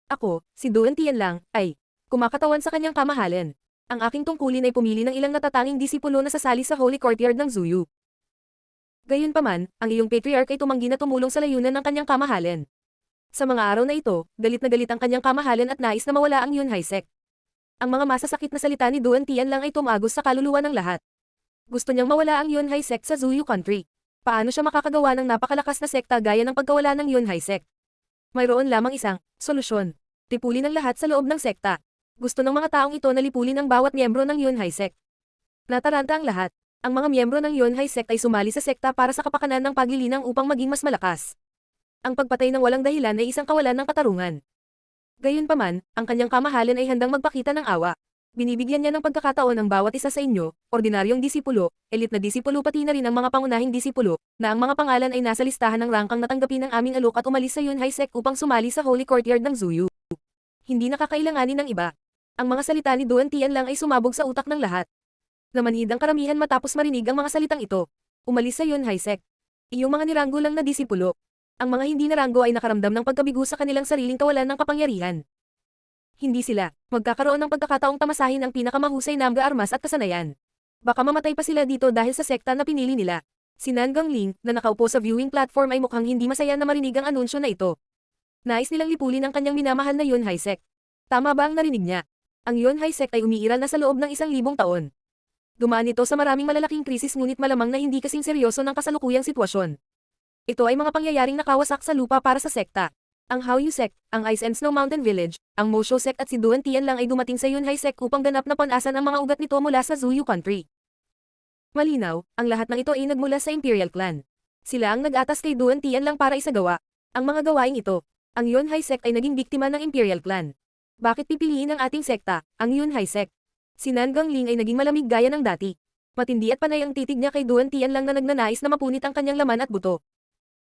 Ako, si Duan Tian lang, ay kumakatawan sa kanyang kamahalan. Ang aking tungkulin ay pumili ng ilang natatanging disipulo na sasali sa Holy Courtyard ng Zuyu. Gayunpaman, ang iyong patriarch ay tumanggi na tumulong sa layunan ng kanyang kamahalan. Sa mga araw na ito, galit na galit ang kanyang kamahalan at nais na mawala ang Yunhai sect. Ang mga masasakit na salita ni Duan Tianlang ay tumagos sa kaluluwa ng lahat. Gusto niyang mawala ang Yunhai sect sa Zuyu country. Paano siya makakagawa ng napakalakas na sekta gaya ng pagkawala ng Yunhai sect? Mayroon lamang isang solusyon. Lipulin ang lahat sa loob ng sekta. Gusto ng mga taong ito na lipulin ang bawat miyembro ng Yunhai sect. Nataranta ang lahat. Ang mga miyembro ng Yunhai sect ay sumali sa sekta para sa kapakanan ng paglilinang upang maging mas malakas. Ang pagpatay ng walang dahilan ay isang kawalan ng katarungan. Gayunpaman, ang kanyang kamahalan ay handang magpakita ng awa. Binibigyan niya ng pagkakataon ang bawat isa sa inyo, ordinaryong disipulo, elit na disipulo pati na rin ang mga pangunahing disipulo, na ang mga pangalan ay nasa listahan ng rangkang natanggapin ng aming alok at umalis sa Yunhai sect upang sumali sa Holy Courtyard ng Zuyu. Hindi nakakailanganin ng iba. Ang mga salita ni Duan Tianlang ay sumabog sa utak ng lahat. Namanhid ang karamihan matapos marinig ang mga salitang ito. Umalis sa Yunhai sect. Iyong mga niranggo lang na disipulo. Ang mga hindi naranggo ay nakaramdam ng pagkabigo sa kanilang sariling kawalan ng kapangyarihan. Hindi sila magkakaroon ng pagkakataong tamasahin ang pinakamahusay na armas at kasanayan. Baka mamatay pa sila dito dahil sa sekta na pinili nila. Si Nan Gongling, na nakaupo sa viewing platform ay mukhang hindi masaya na marinig ang anunsyo na ito. Nais nilang lipulin ang kanyang minamahal na Yunhai sect. Tama ba ang narinig niya? Ang Yunhai sect ay umiiral na sa loob ng 1,000 taon. Dumaan ito sa maraming malalaking krisis ngunit malamang na hindi kasing seryoso ng kasalukuyang sitwasyon. Ito ay mga pangyayaring nakawasak sa lupa para sa sekta. Ang Haoyu sect, ang Ice and Snow Mountain Village, ang Mosho sect at si Duan Tianlang ay dumating sa Yunhai sect upang ganap na panasan ang mga ugat nito mula sa Zuyu country. Malinaw, ang lahat ng ito ay nagmula sa Imperial Clan. Sila ang nag-atas kay Duan Tianlang para isagawa ang mga gawaing ito. Ang Yunhai sect ay naging biktima ng Imperial Clan. Bakit pipiliin ang ating sekta, ang Yunhai sect? Si Nan Gongling ay naging malamig gaya ng dati. Matindi at panay ang titig niya kay Duan Tianlang na nagnanais na mapunit ang kanyang laman at buto.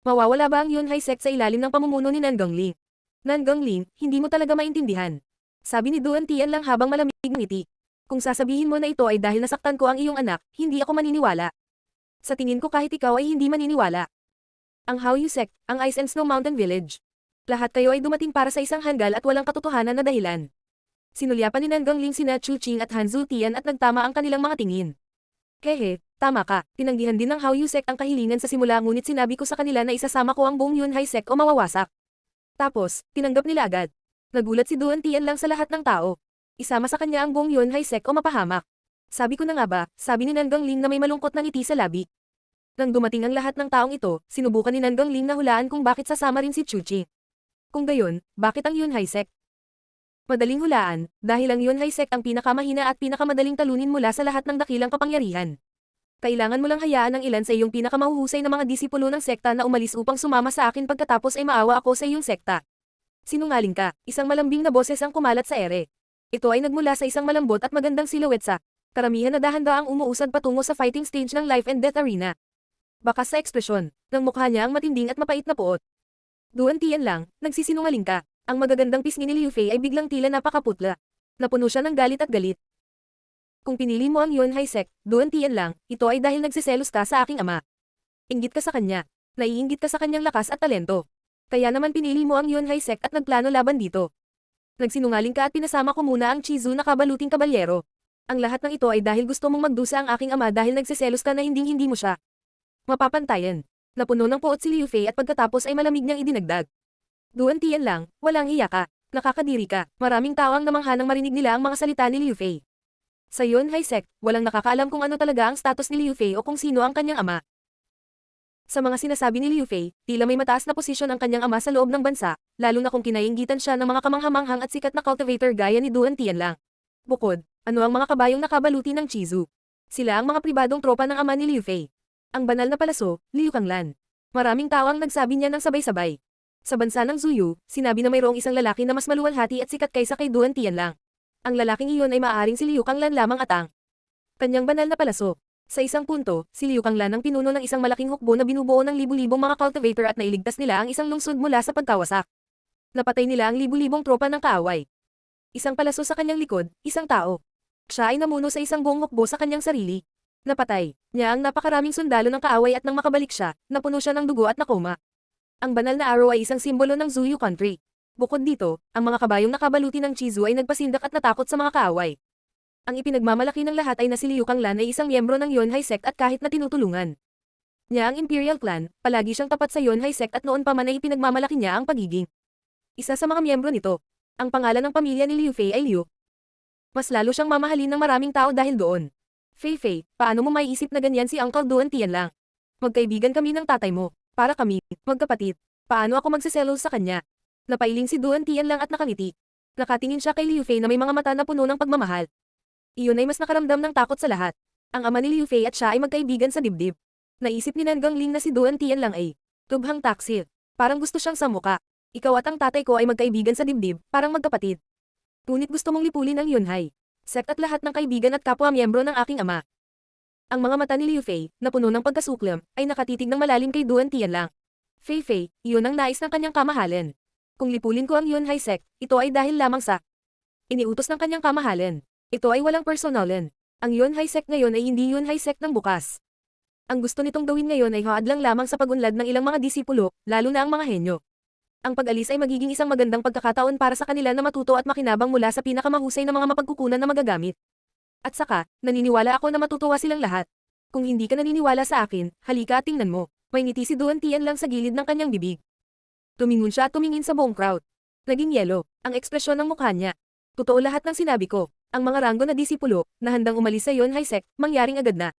Mawawala ba ang Yunhai sect sa ilalim ng pamumuno ni Nan Gongling? Nan Gongling, hindi mo talaga maintindihan. Sabi ni Duan Tianlang habang malamig ng ngiti. Kung sasabihin mo na ito ay dahil nasaktan ko ang iyong anak, hindi ako maniniwala. Sa tingin ko kahit ikaw ay hindi maniniwala. Ang Haoyu sect, ang Ice and Snow Mountain Village. Lahat kayo ay dumating para sa isang hanggal at walang katotohanan na dahilan. Sinulyapan ni Nan Gongling sina Chu Qing at Han Zutian at nagtama ang kanilang mga tingin. Hehe, tama ka, tinanggihan din ng Haoyu sect ang kahilingan sa simula ngunit sinabi ko sa kanila na isasama ko ang buong Yunhai sect o mawawasak. Tapos, tinanggap nila agad. Nagulat si Duan Tianlang sa lahat ng tao. Isama sa kanya ang buong Yunhai sect o mapahamak. Sabi ko na nga ba, sabi ni Nan Gongling na may malungkot na ngiti sa labi. Nang dumating ang lahat ng taong ito, sinubukan ni Nan Gongling na hulaan kung bakit sasama rin si Chu Qing. Kung gayon, bakit ang Yunhai sect? Madaling hulaan, dahil ang Yunhai sect ang pinakamahina at pinakamadaling talunin mula sa lahat ng dakilang kapangyarihan. Kailangan mo lang hayaan ang ilan sa iyong pinakamahuhusay na mga disipulo ng sekta na umalis upang sumama sa akin pagkatapos ay maawa ako sa iyong sekta. Sinungaling ka, isang malambing na boses ang kumalat sa ere. Ito ay nagmula sa isang malambot at magandang silhouette sa karamihan na dahan-daang umuusad patungo sa fighting stage ng life and death arena. Bakas sa ekspresyon, ng mukha niya ang matinding at mapait na puot. Duan Tianlang, nagsisinungaling ka. Ang magagandang pisngi ni Liu Fei ay biglang tila napakaputla. Napuno siya ng galit at galit. Kung pinili mo ang Yunhai sect, Duan Tianlang, ito ay dahil nagsiselos ka sa aking ama. Inggit ka sa kanya. Naiinggit ka sa kanyang lakas at talento. Kaya naman pinili mo ang Yunhai sect at nagplano laban dito. Nagsinungaling ka at pinasama ko muna ang Chizu na kabaluting kabalyero. Ang lahat ng ito ay dahil gusto mong magdusa ang aking ama dahil nagsiselos ka na hinding-hindi mo siya mapapantayan. Napuno ng puot si Liu Fei at pagkatapos ay malamig niyang idinagdag. Duan Tianlang, walang hiya ka. Nakakadiri ka. Maraming tao ang namangha nang marinig nila ang mga salita ni Liu Fei. Sa Yunhai sect, walang nakakaalam kung ano talaga ang status ni Liu Fei o kung sino ang kanyang ama. Sa mga sinasabi ni Liu Fei, tila may mataas na posisyon ang kanyang ama sa loob ng bansa, lalo na kung kinainggitan siya ng mga kamanghamanghang at sikat na cultivator gaya ni Duan Tianlang. Bukod, ano ang mga kabayong nakabaluti ng Chizu? Sila ang mga pribadong tropa ng ama ni Liu Fei. Ang banal na palaso, Liu Kanglan. Maraming tao ang nagsabi niya ng sabay-sabay. Sa bansa ng Zuyu, sinabi na mayroong isang lalaki na mas maluwalhati at sikat kaysa kay Duan Tianlang. Ang lalaking iyon ay maaaring si Liu Kanglan lamang at ang kanyang banal na palaso. Sa isang punto, si Liu Kanglan ang pinuno ng isang malaking hukbo na binubuo ng libu-libong mga cultivator at nailigtas nila ang isang lungsod mula sa pagkawasak. Napatay nila ang libu-libong tropa ng kaaway. Isang palaso sa kanyang likod, isang tao. Siya ay namuno sa isang buong hukbo sa kanyang sarili. Napatay niya ang napakaraming sundalo ng kaaway at nang makabalik siya, napuno siya ng dugo at nakoma. Ang banal na araw ay isang simbolo ng Zuyu country. Bukod dito, ang mga kabayong nakabaluti ng Chizu ay nagpasindak at natakot sa mga kaaway. Ang ipinagmamalaki ng lahat ay na si Liu Kanglan ay isang miyembro ng Yunhai sect at kahit na tinutulungan niya ang Imperial Clan, palagi siyang tapat sa Yunhai sect at noon pa man ay ipinagmamalaki niya ang pagiging isa sa mga miyembro nito. Ang pangalan ng pamilya ni Liu Fei ay Liu Mas lalo siyang mamahalin ng maraming tao dahil doon. Fei, paano mo maiisip na ganyan si Uncle Duan Tian lang? Magkaibigan kami ng tatay mo. Para kami, magkapatid. Paano ako magsiselos sa kanya? Napailing si Duan Tian lang at nakangiti. Nakatingin siya kay Liu Fei na may mga mata na puno ng pagmamahal. Iyon ay mas nakaramdam ng takot sa lahat. Ang ama ni Liu Fei at siya ay magkaibigan sa dibdib. Naisip ni Nangang Ling na si Duan Tian lang ay tubhang taksil. Parang gusto siyang sa muka. Ikaw at ang tatay ko ay magkaibigan sa dibdib, parang magkapatid. Ngunit gusto mong lipulin ang Yunhai sect at lahat ng kaibigan at kapwa-miyembro ng aking ama. Ang mga mata ni Liu Fei, na puno ng pagkasuklam, ay nakatitig ng malalim kay Duan Tian lang. Fei, iyon ang nais ng kanyang kamahalan. Kung lipulin ko ang Yunhai sect, ito ay dahil lamang sa iniutos ng kanyang kamahalan. Ito ay walang personalan. Ang Yunhai sect ngayon ay hindi Yunhai sect ng bukas. Ang gusto nitong gawin ngayon ay haadlang lamang sa pagunlad ng ilang mga disipulo, lalo na ang mga henyo. Ang pag-alis ay magiging isang magandang pagkakataon para sa kanila na matuto at makinabang mula sa pinakamahusay na mga mapagkukunan na magagamit. At saka, naniniwala ako na matutuwa silang lahat. Kung hindi ka naniniwala sa akin, halika at tingnan mo. May ngiti si Duan Tian lang sa gilid ng kanyang bibig. Tumingon siya at tumingin sa buong crowd. Naging yelo, ang ekspresyon ng mukha niya. Totoo lahat ng sinabi ko. Ang mga ranggo na disipulo, na handang umalis sa Yunhai sect, mangyaring agad na.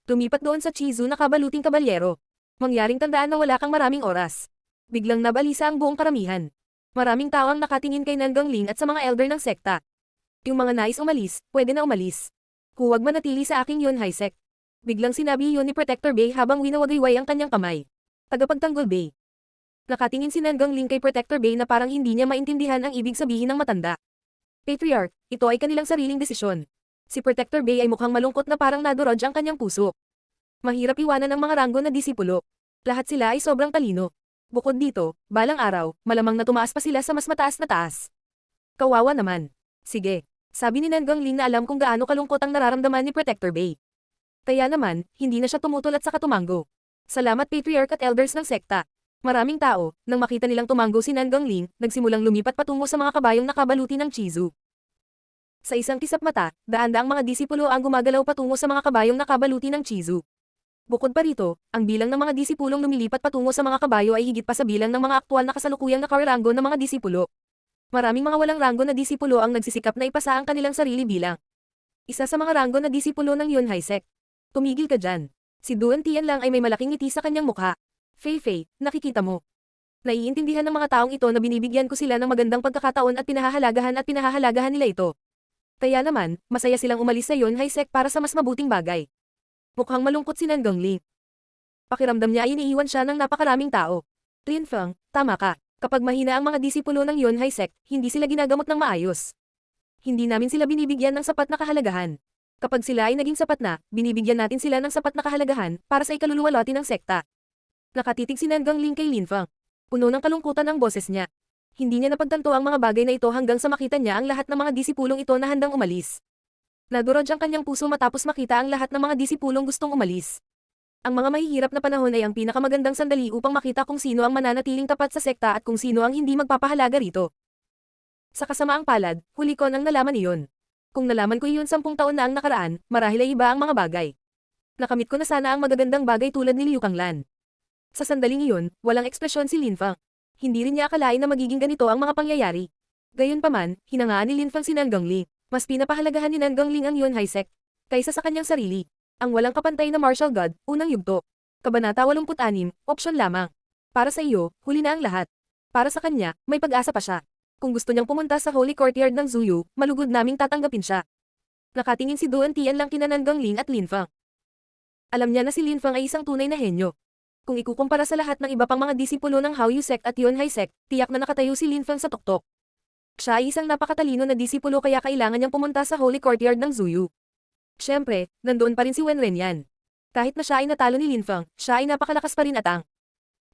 Tumipat doon sa Chizu na kabaluting kabalyero. Mangyaring tandaan na wala kang maraming oras. Biglang nabalisa ang buong karamihan. Maraming tao ang nakatingin kay Nangang Ling at sa mga elder ng sekta. Yung mga nais umalis, pwede na umalis. Huwag manatili sa aking Yunhai sect. Biglang sinabi yun ni Protector Bay habang winawagayway ang kanyang kamay. Tagapagtanggol Bay. Nakatingin si Nangang Ling kay Protector Bay na parang hindi niya maintindihan ang ibig sabihin ng matanda. Patriarch, ito ay kanilang sariling desisyon. Si Protector Bay ay mukhang malungkot na parang nadurog ang kanyang puso. Mahirap iwanan ang mga ranggo na disipulo. Lahat sila ay sobrang talino. Bukod dito, balang araw, malamang na tumaas pa sila sa mas mataas na taas. Kawawa naman. Sige, sabi ni Nangang Ling na alam kung gaano kalungkot ang nararamdaman ni Protector Bay. Kaya naman, hindi na siya tumutol at saka tumango. Salamat Patriarch at elders ng sekta. Maraming tao, nang makita nilang tumango si Nangang Ling, nagsimulang lumipat patungo sa mga kabayong nakabaluti ng Chizu. Sa isang kisap mata, daan-daang mga disipulo ang gumagalaw patungo sa mga kabayong nakabaluti ng Chizu. Bukod pa rito, ang bilang ng mga disipulong lumilipat patungo sa mga kabayo ay higit pa sa bilang ng mga aktual na kasalukuyang nakaranggo ng mga disipulo. Maraming mga walang ranggo na disipulo ang nagsisikap na ipasa ang kanilang sarili bilang isa sa mga ranggo na disipulo ng Yunhai sect. Tumigil ka dyan. Si Duan Tian lang ay may malaking ngiti sa kanyang mukha. Fei, nakikita mo. Naiintindihan ng mga taong ito na binibigyan ko sila ng magandang pagkakataon at pinahahalagahan nila ito. Kaya naman, masaya silang umalis sa Yunhai sect para sa mas mabuting bagay. Mukhang malungkot si Nangang Ling. Pakiramdam niya ay iniiwan siya ng napakaraming tao. Lin Feng, tama ka. Kapag mahina ang mga disipulo ng Yunhai sect, hindi sila ginagamot ng maayos. Hindi namin sila binibigyan ng sapat na kahalagahan. Kapag sila ay naging sapat na, binibigyan natin sila ng sapat na kahalagahan para sa ikaluluwalhati ng sekta. Nakatitig si Nangang Ling kay Lin Feng. Puno ng kalungkutan ang boses niya. Hindi niya napagtanto ang mga bagay na ito hanggang sa makita niya ang lahat ng mga disipulong ito na handang umalis. Nadurog ang kanyang puso matapos makita ang lahat ng mga disipulong gustong umalis. Ang mga mahihirap na panahon ay ang pinakamagandang sandali upang makita kung sino ang mananatiling tapat sa sekta at kung sino ang hindi magpapahalaga rito. Sa kasamaang palad, huli ko nang nalaman iyon. Kung nalaman ko iyon 10 taon na ang nakaraan, marahil ay iba ang mga bagay. Nakamit ko na sana ang magagandang bagay tulad ni Liu Kanglan. Sa sandaling iyon, walang ekspresyon si Lin Feng. Hindi rin niya akalain na magiging ganito ang mga pangyayari. Gayunpaman, hinangaan ni Lin Feng si Nangang Ling. Mas pinapahalagahan ni Nangang Ling ang Yunhai sect kaysa sa kanyang sarili. Ang walang kapantay na martial god, unang yugto. Kabanata 86, opsyon lamang. Para sa iyo, huli na ang lahat. Para sa kanya, may pag-asa pa siya. Kung gusto niyang pumunta sa Holy Courtyard ng Zuyu, malugod naming tatanggapin siya. Nakatingin si Duan Tian lang kina Nangang Ling at Lin Feng. Alam niya na si Lin Feng ay isang tunay na henyo. Kung ikukumpara sa lahat ng iba pang mga disipulo ng Haoyu sect at Yunhai sect, tiyak na nakatayo si Lin Feng sa tuktok. Siya ay isang napakatalino na disipulo kaya kailangan niyang pumunta sa Holy Courtyard ng Zuyu. Siyempre, nandoon pa rin si Wen Renyan. Kahit na siya ay natalo ni Lin Feng, siya ay napakalakas pa rin at ang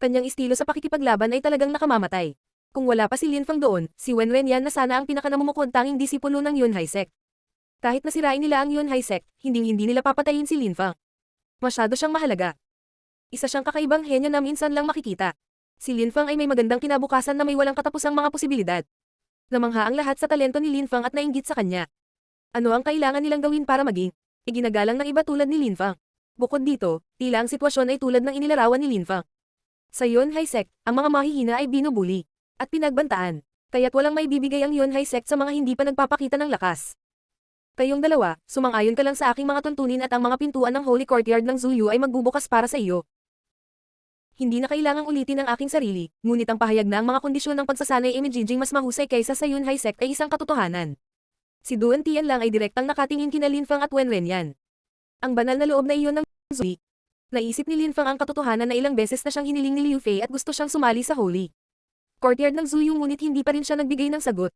kanyang estilo sa pakikipaglaban ay talagang nakamamatay. Kung wala pa si Lin Feng doon, si Wen Renyan na sana ang pinakanamumukod tanging disipulo ng Yunhai sect. Kahit nasirain nila ang Yunhai sect, hindi nila papatayin si Lin Feng. Masyado siyang mahalaga. Isa siyang kakaibang henyo na minsan lang makikita. Si Lin Feng ay may magandang kinabukasan na may walang katapusang mga posibilidad. Namangha ang lahat sa talento ni Lin Feng at nainggit sa kanya. Ano ang kailangan nilang gawin para maging iginagalang ng iba tulad ni Lin Feng? Bukod dito, tila ang sitwasyon ay tulad ng inilarawan ni Lin Feng. Sa Yunhai sect, ang mga mahihina ay binubuli at pinagbantaan. Kaya't walang may bibigay ang Yunhai sect sa mga hindi pa nagpapakita ng lakas. Kayong dalawa, sumang-ayon ka lang sa aking mga tuntunin at ang mga pintuan ng Holy Courtyard ng Zuyu ay magbubukas para sa iyo. Hindi na kailangang ulitin ang aking sarili, ngunit ang pahayag na ang mga kondisyon ng pagsasanay ay magiging mas mahusay kaysa sa Yunhai Sect ay isang katotohanan. Si Duan Tian lang ay direktang nakatingin kina Lin Fang at Wen Renyan. Ang banal na loob na iyon ng Zuyu. Naisip ni Lin Fang ang katotohanan na ilang beses na siyang hiniling ni Liu Fei at gusto siyang sumali sa Holy Courtyard ng Zuyu ngunit hindi pa rin siya nagbigay ng sagot.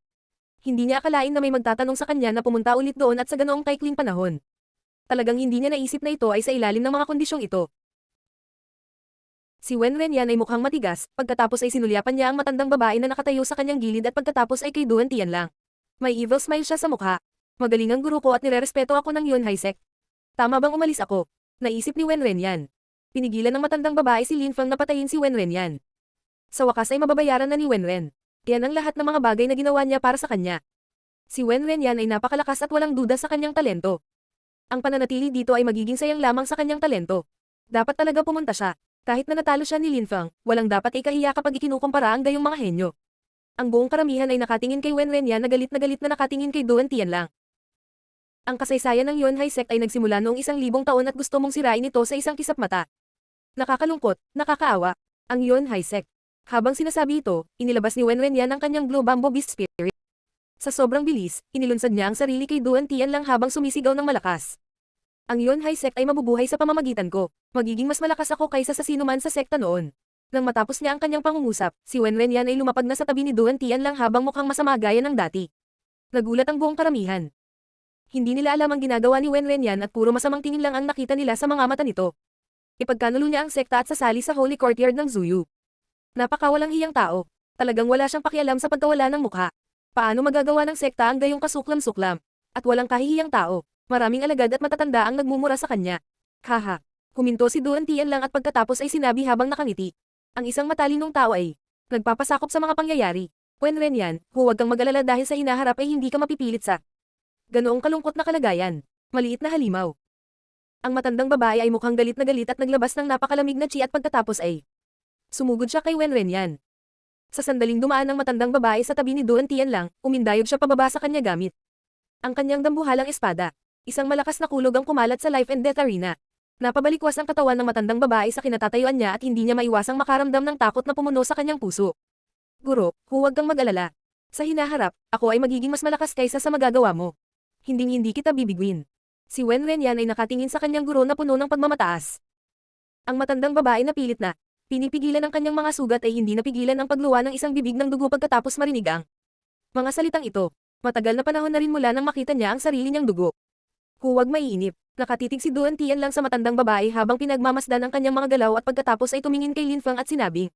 Hindi niya akalain na may magtatanong sa kanya na pumunta ulit doon at sa ganoong kaikling panahon. Talagang hindi niya naisip na ito ay sa ilalim ng mga kondisyong ito. Si Wen Renyan ay mukhang matigas, pagkatapos ay sinulyapan niya ang matandang babae na nakatayo sa kanyang gilid at pagkatapos ay kay Duan Tian lang. May evil smile siya sa mukha. Magaling ang guru ko at nirerespeto ako ng Yunhai Sect. Tama bang umalis ako? Naisip ni Wen Renyan. Pinigilan ng matandang babae si Lin Fang na patayin si Wen Renyan. Sa wakas ay mababayaran na ni Wen Ren. Yan ang lahat ng mga bagay na ginawa niya para sa kanya. Si Wen Renyan ay napakalakas at walang duda sa kanyang talento. Ang pananatili dito ay magiging sayang lamang sa kanyang talento. Dapat talaga pumunta siya. Kahit na natalo siya ni Lin Fang, walang dapat ikahiya kapag ikinukumpara ang gayong mga henyo. Ang buong karamihan ay nakatingin kay Wen Renyan na galit na nakatingin kay Duan Tian lang. Ang kasaysayan ng Yunhai Sect ay nagsimula noong 1,000 taon at gusto mong sirain ito sa isang kisap mata. Nakakalungkot, nakakaawa. Ang Yunhai Sect. Habang sinasabi ito, inilabas ni Wen Renyan ang kanyang Blue Bamboo Beast Spirit. Sa sobrang bilis, inilunsad niya ang sarili kay Duan Tian lang habang sumisigaw ng malakas. Ang Yunhai Sect ay mabubuhay sa pamamagitan ko. Magiging mas malakas ako kaysa sa sinuman sa sekta noon. Nang matapos niya ang kanyang pangungusap, si Wen Renyan ay lumapag na sa tabi ni Duan Tian lang habang mukhang masama gaya ng dati. Nagulat ang buong karamihan. Hindi nila alam ang ginagawa ni Wen Renyan at puro masamang tingin lang ang nakita nila sa mga mata nito. Ipagkanulo niya ang sekta at sasali sa Holy Courtyard ng Zuyu. Napakawalang hiyang tao. Talagang wala siyang pakialam sa pagkawala ng mukha. Paano magagawa ng sekta ang gayong kasuklam-suklam? At walang kahihiyang tao. Maraming alagad at matatanda ang nagmumura sa kanya. Haha. Huminto si Duan Tian lang at pagkatapos ay sinabi habang nakangiti. Ang isang matalinong tao ay nagpapasakop sa mga pangyayari. Wen Renyan, huwag kang mag-alala dahil sa hinaharap ay hindi ka mapipilit sa ganoong kalungkot na kalagayan. Maliit na halimaw. Ang matandang babae ay mukhang galit at naglabas ng napakalamig na chi at pagkatapos ay sumugod siya kay Wen Renyan. Sa sandaling dumaan ng matandang babae sa tabi ni Duan Tian lang, umindayog siya pababa sa kanya gamit ang kanyang dambuhalang espada. Isang malakas na kulog ang kumalat sa life and death arena. Napabalikwas ang katawan ng matandang babae sa kinatatayuan niya at hindi niya maiwasang makaramdam ng takot na pumuno sa kanyang puso. Guro, huwag kang mag-alala. Sa hinaharap, ako ay magiging mas malakas kaysa sa magagawa mo. Hinding-hindi kita bibiguin. Si Wen Renyan ay nakatingin sa kanyang guro na puno ng pagmamataas. Ang matandang babae na pilit na pinipigilan ang kanyang mga sugat ay hindi napigilan ang pagluwa ng isang bibig ng dugo pagkatapos marinig ang mga salitang ito. Matagal na panahon na rin mula nang makita niya ang sarili niyang dugo. Huwag maiinip. Nakatitig si Duan Tian lang sa matandang babae habang pinagmamasdan ang kanyang mga galaw at pagkatapos ay tumingin kay Lin Fang at sinabi,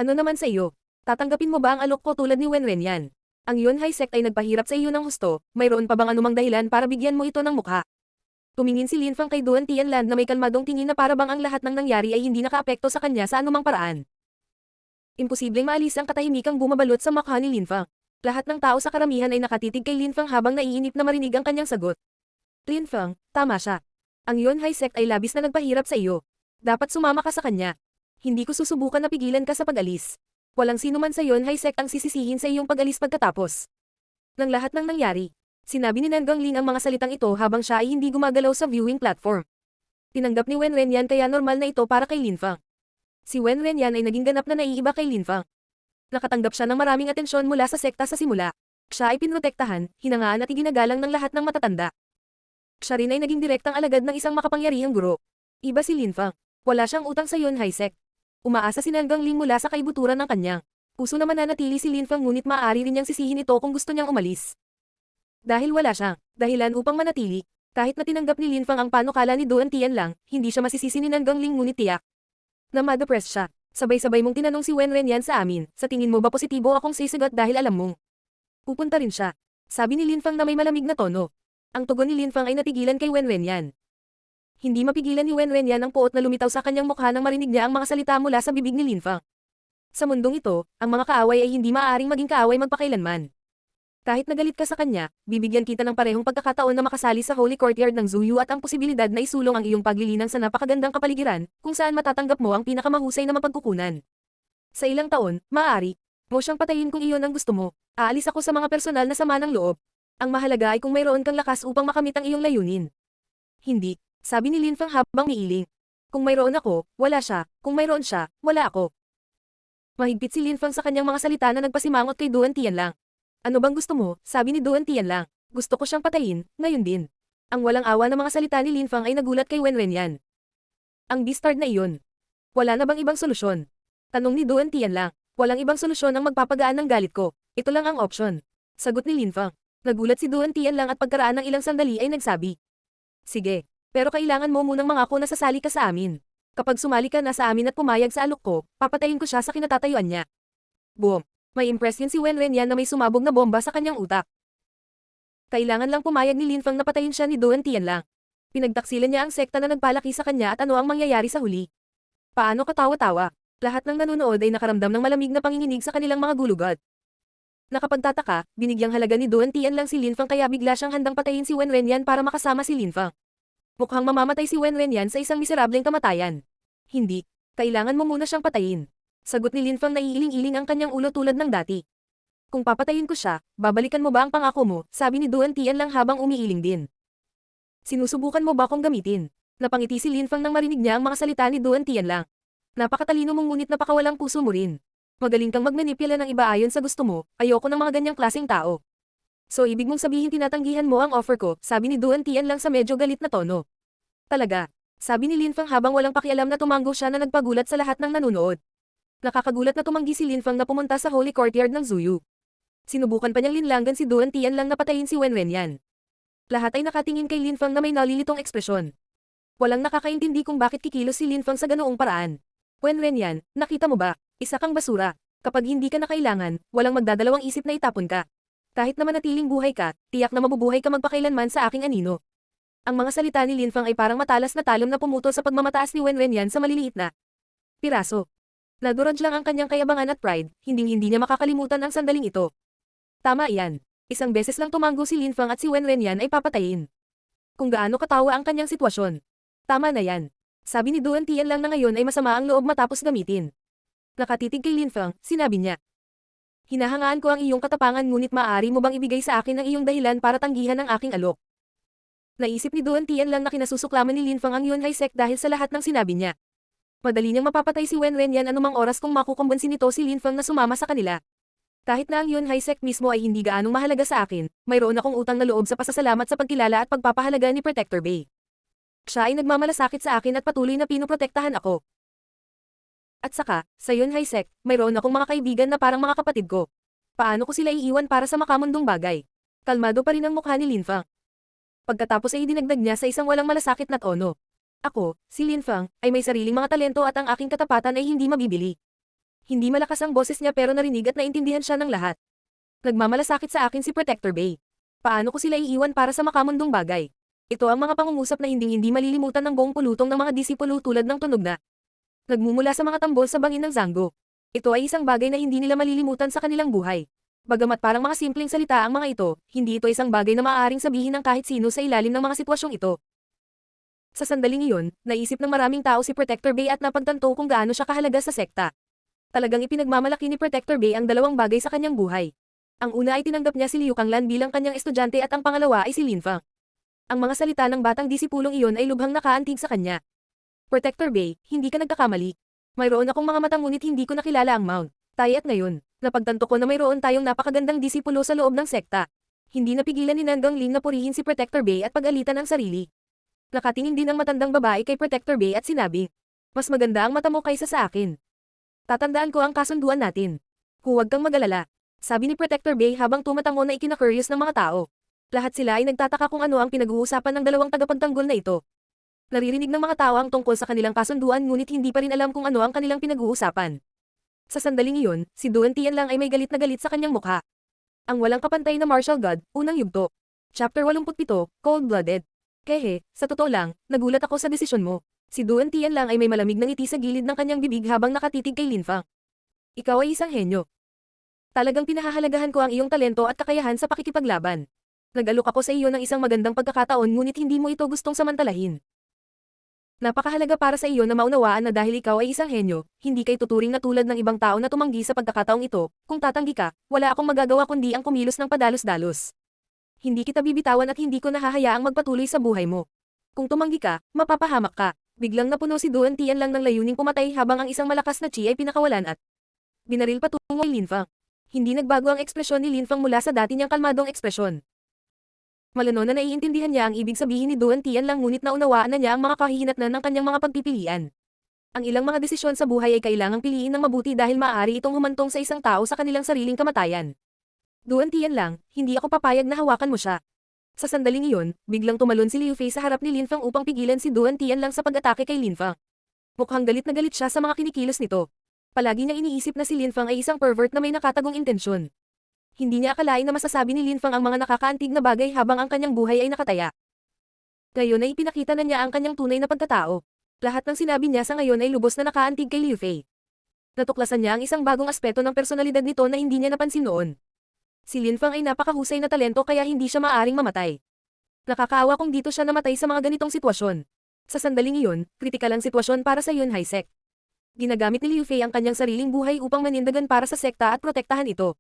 "Ano naman sa iyo? Tatanggapin mo ba ang alok ko tulad ni Wen Renyan? Ang Yunhai Sect ay nagpahirap sa iyo ng husto, mayroon pa bang anumang dahilan para bigyan mo ito ng mukha?" Tumingin si Lin Fang kay Duan Tian Land na may kalmadong tingin na para bang ang lahat ng nangyari ay hindi nakaapekto sa kanya sa anumang paraan. Imposibleng maalis ang katahimikang bumabalot sa mukha ni Lin Fang. Lahat ng tao sa karamihan ay nakatitig kay Lin Fang habang naiinip na marinig ang kanyang sagot. Lin Fang, tama siya. Ang Yunhai Sect ay labis na nagpahirap sa iyo. Dapat sumama ka sa kanya. Hindi ko susubukan na pigilan ka sa pag-alis. Walang sino man sa Yunhai Sect ang sisisihin sa iyong pag-alis pagkatapos ng lahat ng nangyari. Sinabi ni Nan Gangling ang mga salitang ito habang siya ay hindi gumagalaw sa viewing platform. Tinanggap ni Wen Renyan kaya normal na ito para kay Lin Fang. Si Wen Renyan ay naging ganap na naiiba kay Lin Fang. Nakatanggap siya ng maraming atensyon mula sa sekta sa simula. Siya ay pinrotektahan, hinangaan at iginagalang ng lahat ng matatanda. Siya rin ay naging direktang alagad ng isang makapangyarihang guro. Iba si Lin Fang. Wala siyang utang sa Yunhai Sect. Umaasa si Nan Gangling mula sa kaibuturan ng kanyang puso na mananatili si Lin Fang ngunit maaari rin niyang sisihin ito kung gusto niyang umalis. Dahil wala siyang dahilan upang manatili, kahit na tinanggap ni Lin Fang ang panukala ni Duan Tian lang, hindi siya masisisi ni Nan Gangling ngunit tiyak na ma-depress siya. Sabay-sabay mong tinanong si Wen Renyan sa amin, sa tingin mo ba positibo akong sisagot dahil alam mong pupunta rin siya? Sabi ni Lin Fang na may malamig na tono. Ang tugon ni Lin Fang ay natigilan kay Wen Renyan. Hindi mapigilan ni Wen Renyan ang puot na lumitaw sa kanyang mukha nang marinig niya ang mga salita mula sa bibig ni Lin Fang. Sa mundong ito, ang mga kaaway ay hindi maaaring maging kaaway magpakailanman. Kahit nagalit ka sa kanya, bibigyan kita ng parehong pagkakataon na makasali sa Holy Courtyard ng Zuyu at ang posibilidad na isulong ang iyong paglilinang sa napakagandang kapaligiran, kung saan matatanggap mo ang pinakamahusay na mapagkukunan. Sa ilang taon, maaari mo siyang patayin kung iyon ang gusto mo. Aalis ako sa mga personal na sama ng loob. Ang mahalaga ay kung mayroon kang lakas upang makamit ang iyong layunin. Hindi, sabi ni Lin Fang habang umiiling. Kung mayroon ako, wala siya, kung mayroon siya, wala ako. Mahigpit si Lin Fang sa kanyang mga salita na nagpasimangot kay Duan Tianlang. Ano bang gusto mo, sabi ni Duan Tianlang. Gusto ko siyang patayin, ngayon din. Ang walang awa na mga salita ni Lin Fang ay nagulat kay Wen Renyan. Ang bastard na iyon. Wala na bang ibang solusyon? Tanong ni Duan Tianlang. Walang ibang solusyon ang magpapagaan ng galit ko. Ito lang ang option. Sagot ni Lin Fang. Nagulat si Duan Tianlang at pagkaraan ng ilang sandali ay nagsabi. Sige, pero kailangan mo munang mangako na sasali ka sa amin. Kapag sumali ka na sa amin at pumayag sa alok ko, papatayin ko siya sa kinatatayuan niya. Boom. May impression si Wen Renyan na may sumabog na bomba sa kanyang utak. Kailangan lang pumayag ni Lin Fang na patayin siya ni Duan Tianlang. Pinagtaksilan niya ang sekta na nagpalaki sa kanya at ano ang mangyayari sa huli. Paano katawa-tawa? Lahat ng nanonood ay nakaramdam ng malamig na panginginig sa kanilang mga gulugod. Nakapagtataka, binigyang halaga ni Duan Tianlang si Lin Fang kaya bigla siyang handang patayin si Wen Renyan para makasama si Lin Fang. Mukhang mamamatay si Wen Renyan sa isang miserableng kamatayan. Hindi, kailangan mo muna siyang patayin. Sagot ni Lin Fang na iiling-iling ang kanyang ulo tulad ng dati. Kung papatayin ko siya, babalikan mo ba ang pangako mo, sabi ni Duan Tianlang habang umiiling din. Sinusubukan mo ba akong gamitin? Napangiti si Lin Fang nang marinig niya ang mga salita ni Duan Tianlang. Napakatalino mong ngunit napakawalang puso mo rin. Magaling kang magmanipula ng iba ayon sa gusto mo, ayoko ng mga ganyang klaseng tao. So ibig mong sabihin tinatanggihan mo ang offer ko, sabi ni Duan Tianlang sa medyo galit na tono. Talaga, sabi ni Lin Fang habang walang pakialam na tumango siya na nagpagulat sa lahat ng nanonood. Nakakagulat na tumanggi si Lin Fang na pumunta sa Holy Courtyard ng Zuyu. Sinubukan pa niyang linlangan si Duan Tianlang na patayin si Wen Renyan. Lahat ay nakatingin kay Lin Fang na may nalilitong ekspresyon. Walang nakakaintindi kung bakit kikilos si Lin Fang sa ganoong paraan. Wen Renyan, nakita mo ba? Isa kang basura. Kapag hindi ka na kailangan, walang magdadalawang isip na itapon ka. Kahit na manatiling buhay ka, tiyak na mabubuhay ka magpakailanman sa aking anino. Ang mga salita ni Lin Fang ay parang matalas na talon na pumutol sa pagmamataas ni Wen Renyan sa maliliit na piraso. Nadurog lang ang kanyang kayabangan at pride, hinding-hindi niya makakalimutan ang sandaling ito. Tama iyan. Isang beses lang tumanggo si Lin Fang at si Wen Renyan ay papatayin. Kung gaano katawa ang kanyang sitwasyon. Tama na yan. Sabi ni Duan Tianlang na ngayon ay masama ang loob matapos gamitin. Nakatitig kay Lin Fang, sinabi niya. Hinahangaan ko ang iyong katapangan ngunit maaari mo bang ibigay sa akin ang iyong dahilan para tanggihan ang aking alok? Naisip ni Duan Tianlang na kinasusuklaman ni Lin Fang ang Yunhai Sect dahil sa lahat ng sinabi niya. Madali niyang mapapatay si Wen Renyan anumang oras kung makukumbansin nito si Lin Fang na sumama sa kanila. Kahit na ang Yunhai Sect mismo ay hindi gaanong mahalaga sa akin, mayroon akong utang na loob sa pasasalamat sa pagkilala at pagpapahalaga ni Protector Bay. Siya ay nagmamalasakit sa akin at patuloy na pinoprotektahan ako. At saka, sa Yunhai Sect, mayroon akong mga kaibigan na parang mga kapatid ko. Paano ko sila iiwan para sa makamundong bagay? Kalmado pa rin ang mukha ni Lin Fang. Pagkatapos ay dinagdag niya sa isang walang malasakit na tono. Ako, si Lin Fang, ay may sariling mga talento at ang aking katapatan ay hindi mabibili. Hindi malakas ang boses niya pero narinig at naintindihan siya ng lahat. Nagmamalasakit sa akin si Protector Bay. Paano ko sila iiwan para sa makamundong bagay? Ito ang mga pangungusap na hinding-hindi malilimutan ng buong pulutong ng mga disipulo tulad ng tunog na nagmumula sa mga tambol sa bangin ng Zanggo. Ito ay isang bagay na hindi nila malilimutan sa kanilang buhay. Bagamat parang mga simpleng salita ang mga ito, hindi ito isang bagay na maaaring sabihin ng kahit sino sa ilalim ng mga sitwasyong ito. Sa sandaling iyon, naisip ng maraming tao si Protector Bay at napagtanto kung gaano siya kahalaga sa sekta. Talagang ipinagmamalaki ni Protector Bay ang dalawang bagay sa kanyang buhay. Ang una ay tinanggap niya si Liu Kanglan bilang kanyang estudyante at ang pangalawa ay si Lin Fang. Ang mga salita ng batang disipulong iyon ay lubhang nakaantig sa kanya. Protector Bay, hindi ka nagkakamali. Mayroon akong mga matang ngunit hindi ko nakilala ang Mount Tai at ngayon, napagtanto ko na mayroon tayong napakagandang disipulo sa loob ng sekta. Hindi napigilan ni Nanggang Ling na purihin si Protector Bay at pag-alitan ang sarili. Nakatingin din ang matandang babae kay Protector Bay at sinabi, mas maganda ang mata mo kaysa sa akin. Tatandaan ko ang kasunduan natin. Huwag kang mag-alala. Sabi ni Protector Bay habang tumatango na ikina-curious ng mga tao. Lahat sila ay nagtataka kung ano ang pinag-uusapan ng dalawang tagapagtanggol na ito. Naririnig ng mga tao ang tungkol sa kanilang kasunduan ngunit hindi pa rin alam kung ano ang kanilang pinag-uusapan. Sa sandaling iyon, si Duan Tianlang ay may galit na galit sa kanyang mukha. Ang walang kapantay na martial god, unang yugto. Chapter 87, Cold-Blooded. Kehe, sa totoo lang, nagulat ako sa desisyon mo. Si Duan Tianlang ay may malamig na ngiti sa gilid ng kanyang bibig habang nakatitig kay Lin Fang. Ikaw ay isang henyo. Talagang pinahahalagahan ko ang iyong talento at kakayahan sa pakikipaglaban. Nag-alok ako sa iyo ng isang magandang pagkakataon ngunit hindi mo ito gustong samantalahin. Napakahalaga para sa iyo na maunawaan na dahil ikaw ay isang henyo, hindi kay tuturing na tulad ng ibang tao na tumanggi sa pagkakataong ito, kung tatanggi ka, wala akong magagawa kundi ang kumilos ng padalos-dalos. Hindi kita bibitawan at hindi ko nahahayaang magpatuloy sa buhay mo. Kung tumanggi ka, mapapahamak ka. Biglang napuno si Duan Tian lang ng layuning pumatay habang ang isang malakas na chi ay pinakawalan at binaril patungo kay Lin Fang. Hindi nagbago ang ekspresyon ni Lin Fang mula sa dati niyang kalmadong ekspresyon. Malano na naiintindihan niya ang ibig sabihin ni Duan Tian lang ngunit naunawaan na niya ang mga kahihinatnan ng kanyang mga pagpipilian. Ang ilang mga desisyon sa buhay ay kailangang piliin ng mabuti dahil maaari itong humantong sa isang tao sa kanilang sariling kamatayan. Duan Tian lang, hindi ako papayag na hawakan mo siya. Sa sandaling iyon, biglang tumalon si Liu Fei sa harap ni Lin Fang upang pigilan si Duan Tian lang sa pag-atake kay Lin Fang. Mukhang galit na galit siya sa mga kinikilos nito. Palagi niyang iniisip na si Lin Fang ay isang pervert na may nakatagong intensyon. Hindi niya akalain na masasabi ni Lin Fang ang mga nakakaantig na bagay habang ang kanyang buhay ay nakataya. Ngayon ay ipinakita na niya ang kanyang tunay na pagkatao. Lahat ng sinabi niya sa ngayon ay lubos na nakaantig kay Liu Fei. Natuklasan niya ang isang bagong aspeto ng personalidad nito na hindi niya napansin noon. Si Lin Fang ay napakahusay na talento kaya hindi siya maaaring mamatay. Nakakaawa kung dito siya namatay sa mga ganitong sitwasyon. Sa sandaling iyon, kritikal ang sitwasyon para sa Yunhai Sect. Ginagamit ni Liu Fei ang kanyang sariling buhay upang manindagan para sa sekta at protektahan ito.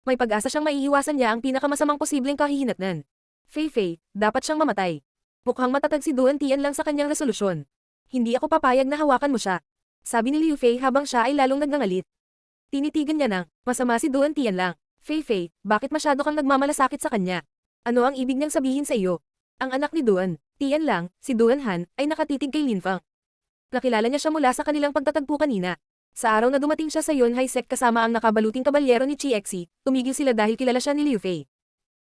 May pag-asa siyang maiiwasan niya ang pinakamasamang posibleng kahihinatnan. Fei, dapat siyang mamatay. Mukhang matatag si Duan Tian lang sa kanyang resolusyon. Hindi ako papayag na hawakan mo siya. Sabi ni Liu Fei habang siya ay lalong nagngangalit. Tinitigan niya nang, masama si Duan Tian lang. Fei, bakit masyado kang nagmamalasakit sa kanya? Ano ang ibig niyang sabihin sa iyo? Ang anak ni Duan Tian lang, si Duan Han, ay nakatitig kay Lin Fang. Nakilala niya siya mula sa kanilang pagtatagpo kanina. Sa araw na dumating siya sa Yunhai Sect kasama ang nakabaluting kabalyero ni Chi Xi, tumigil sila dahil kilala siya ni Liu Fei.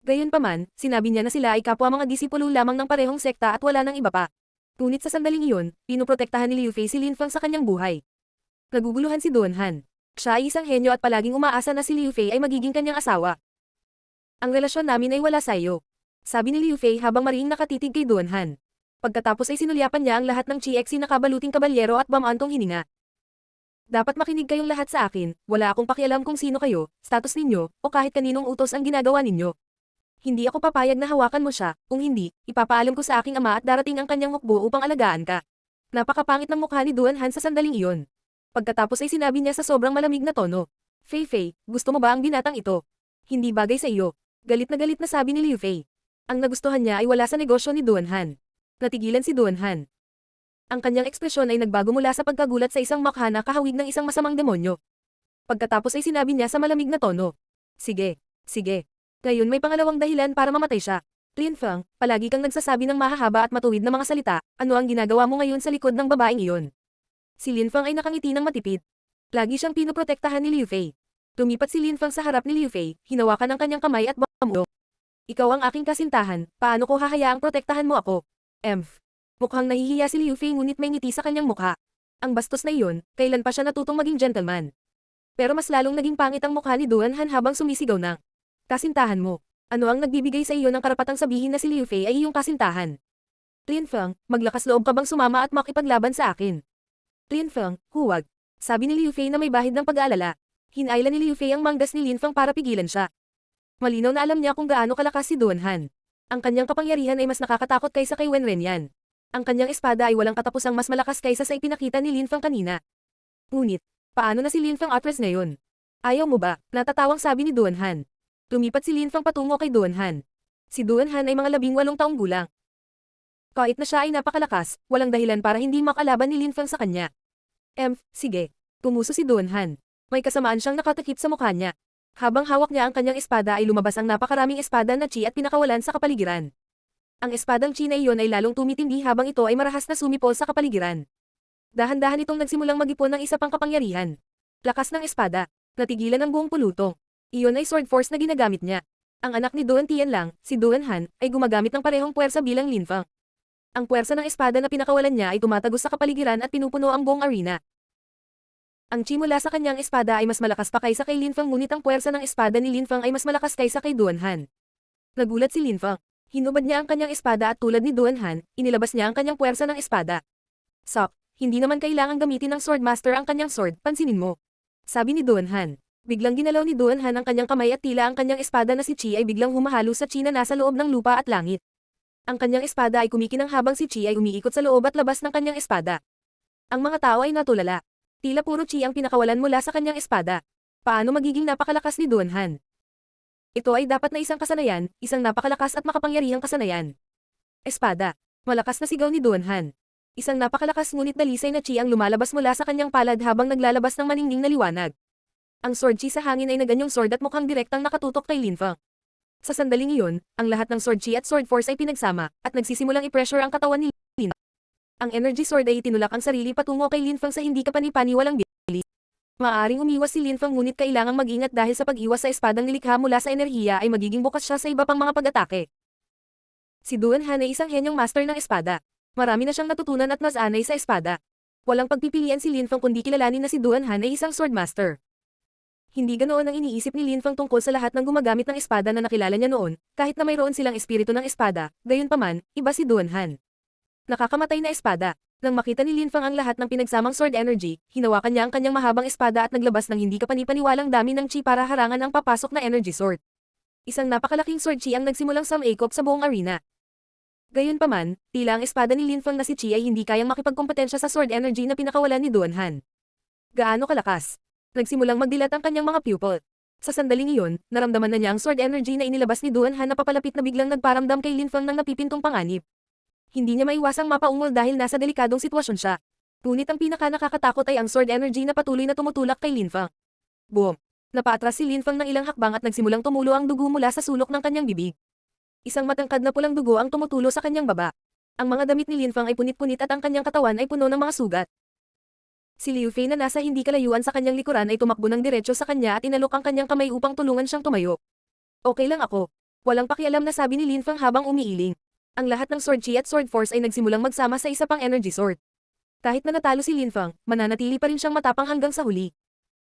Gayunpaman, sinabi niya na sila ay kapwa mga disipulo lamang ng parehong sekta at wala nang iba pa. Ngunit sa sandaling iyon, pinoprotektahan ni Liu Fei si Lin Fang sa kanyang buhay. Naguguluhan si Duan Han. Siya ay isang henyo at palaging umaasa na si Liu Fei ay magiging kanyang asawa. Ang relasyon namin ay wala sa iyo. Sabi ni Liu Fei habang mariing nakatitig kay Duan Han. Pagkatapos ay sinulyapan niya ang lahat ng Chi Xi na kabaluting kabalyero at bamantong hininga. Dapat makinig kayong lahat sa akin, wala akong pakialam kung sino kayo, status ninyo, o kahit kaninong utos ang ginagawa ninyo. Hindi ako papayag na hawakan mo siya, kung hindi, ipapaalam ko sa aking ama at darating ang kanyang hukbo upang alagaan ka. Napakapangit ng mukha ni Duan Han sa sandaling iyon. Pagkatapos ay sinabi niya sa sobrang malamig na tono. Fei, gusto mo ba ang binatang ito? Hindi bagay sa iyo. Galit na sabi ni Liu Fei. Ang nagustuhan niya ay wala sa negosyo ni Duan Han. Natigilan si Duan Han. Ang kanyang ekspresyon ay nagbago mula sa pagkagulat sa isang makha na kahawig ng isang masamang demonyo. Pagkatapos ay sinabi niya sa malamig na tono. Sige. Ngayon may pangalawang dahilan para mamatay siya. Lin Fang, palagi kang nagsasabi ng mahahaba at matuwid na mga salita, ano ang ginagawa mo ngayon sa likod ng babaeng iyon? Si Lin Fang ay nakangiti ng matipid. Lagi siyang pinoprotektahan ni Liu Fei. Tumipat si Lin Fang sa harap ni Liu Fei, hinawakan ang kanyang kamay at bamulo. Ikaw ang aking kasintahan, paano ko hahayaang protektahan mo ako? Mukhang nahihiya si Liu Fei ngunit may ngiti sa kanyang mukha. Ang bastos na iyon, kailan pa siya natutong maging gentleman. Pero mas lalong naging pangit ang mukha ni Duan Han habang sumisigaw na. Kasintahan mo. Ano ang nagbibigay sa iyo ng karapatang sabihin na si Liu Fei ay iyong kasintahan? Lin Fang, maglakas loob ka bang sumama at makipaglaban sa akin? Lin Fang, huwag. Sabi ni Liu Fei na may bahid ng pag-aalala. Hinailan ni Liu Fei ang manggas ni Lin Fang para pigilan siya. Malinaw na alam niya kung gaano kalakas si Duan Han. Ang kanyang kapangyarihan ay mas nakakatakot kaysa kay Wen Renyan. Ang kanyang espada ay walang katapusang mas malakas kaysa sa ipinakita ni Lin Fang kanina. Ngunit, paano na si Lin Fang actress ngayon? Ayaw mo ba? Natatawang sabi ni Duan Han. Lumipat si Lin Fang patungo kay Duan Han. Si Duan Han ay mga 18 taong gulang. Kahit na siya ay napakalakas, walang dahilan para hindi makalaban ni Lin Fang sa kanya. Sige. Tumuso si Duan Han. May kasamaan siyang nakatakip sa mukha niya. Habang hawak niya ang kanyang espada ay lumabas ang napakaraming espada na chi at pinakawalan sa kapaligiran. Ang espadang chi na iyon ay lalong tumitindi habang ito ay marahas na sumipol sa kapaligiran. Dahan-dahan itong nagsimulang mag-ipon ng isa pang kapangyarihan. Lakas ng espada. Natigilan ang buong pulutong. Iyon ay sword force na ginagamit niya. Ang anak ni Duan Tian lang, si Duan Han, ay gumagamit ng parehong puwersa bilang Lin Fang. Ang puwersa ng espada na pinakawalan niya ay tumatagos sa kapaligiran at pinupuno ang buong arena. Ang chi mula sa kanyang espada ay mas malakas pa kaysa kay Lin Fang ngunit ang puwersa ng espada ni Lin Fang ay mas malakas kaysa kay Duan Han. Nagulat si Lin Fang. Hinubad niya ang kanyang espada at tulad ni Duan Han, inilabas niya ang kanyang puwersa ng espada. Sok, hindi naman kailangang gamitin ng Swordmaster ang kanyang sword, pansinin mo. Sabi ni Duan Han. Biglang ginalaw ni Duan Han ang kanyang kamay at tila ang kanyang espada na si Chi ay biglang humahalo sa Chi na nasa loob ng lupa at langit. Ang kanyang espada ay kumikinang habang si Chi ay umiikot sa loob at labas ng kanyang espada. Ang mga tao ay natulala. Tila puro Chi ang pinakawalan mula sa kanyang espada. Paano magiging napakalakas ni Duan Han? Ito ay dapat na isang kasanayan, isang napakalakas at makapangyarihang kasanayan. Espada. Malakas na sigaw ni Duanhan. Isang napakalakas ngunit dalisay na chi ang lumalabas mula sa kanyang palad habang naglalabas ng maningning na liwanag. Ang sword chi sa hangin ay naganyong sword at mukhang direktang nakatutok kay Linfang. Sa sandaling iyon, ang lahat ng sword chi at sword force ay pinagsama, at nagsisimulang i-pressure ang katawan ni Linfang. Ang energy sword ay itinulak ang sarili patungo kay Linfang sa hindi kapani-paniwalang bilis. Maaaring umiwas si Linfang ngunit kailangang mag-ingat dahil sa pag-iwas sa espadang nilikha mula sa enerhiya ay magiging bukas siya sa iba pang mga pag-atake. Si Duanhan ay isang henyong master ng espada. Marami na siyang natutunan at nasanay sa espada. Walang pagpipilian si Linfang kundi kilalanin na si Duanhan ay isang sword master. Hindi ganoon ang iniisip ni Linfang tungkol sa lahat ng gumagamit ng espada na nakilala niya noon, kahit na mayroon silang espiritu ng espada, gayunpaman, iba si Duanhan. Nakakamatay na espada. Nang makita ni Linfang ang lahat ng pinagsamang sword energy, hinawakan niya ang kanyang mahabang espada at naglabas ng hindi kapani-paniwalang dami ng chi para harangan ang papasok na energy sword. Isang napakalaking sword chi ang nagsimulang sumakop sa buong arena. Gayunpaman, tila ang espada ni Linfang na si Chi ay hindi kayang makipagkompetensya sa sword energy na pinakawalan ni Duanhan. Gaano kalakas? Nagsimulang magdilat ang kanyang mga pupil. Sa sandaling iyon, naramdaman na niya ang sword energy na inilabas ni Duanhan na papalapit na biglang nagparamdam kay Linfang ng napipintong panganib. Hindi niya maiwasang mapaungol dahil nasa delikadong sitwasyon siya. Ngunit ang pinaka-nakakatakot ay ang sword energy na patuloy na tumutulak kay Linfang. Boom! Napaatras si Linfang ng ilang hakbang at nagsimulang tumulo ang dugo mula sa sulok ng kanyang bibig. Isang matangkad na pulang dugo ang tumutulo sa kanyang baba. Ang mga damit ni Linfang ay punit-punit at ang kanyang katawan ay puno ng mga sugat. Si Liu Fei na nasa hindi kalayuan sa kanyang likuran ay tumakbo ng diretso sa kanya at inalok ang kanyang kamay upang tulungan siyang tumayo. Okay lang ako. Walang pakialam na sabi ni Linfang habang umiiling. Ang lahat ng sword chi at sword force ay nagsimulang magsama sa isa pang energy sword. Kahit na natalo si Linfang, mananatili pa rin siyang matapang hanggang sa huli.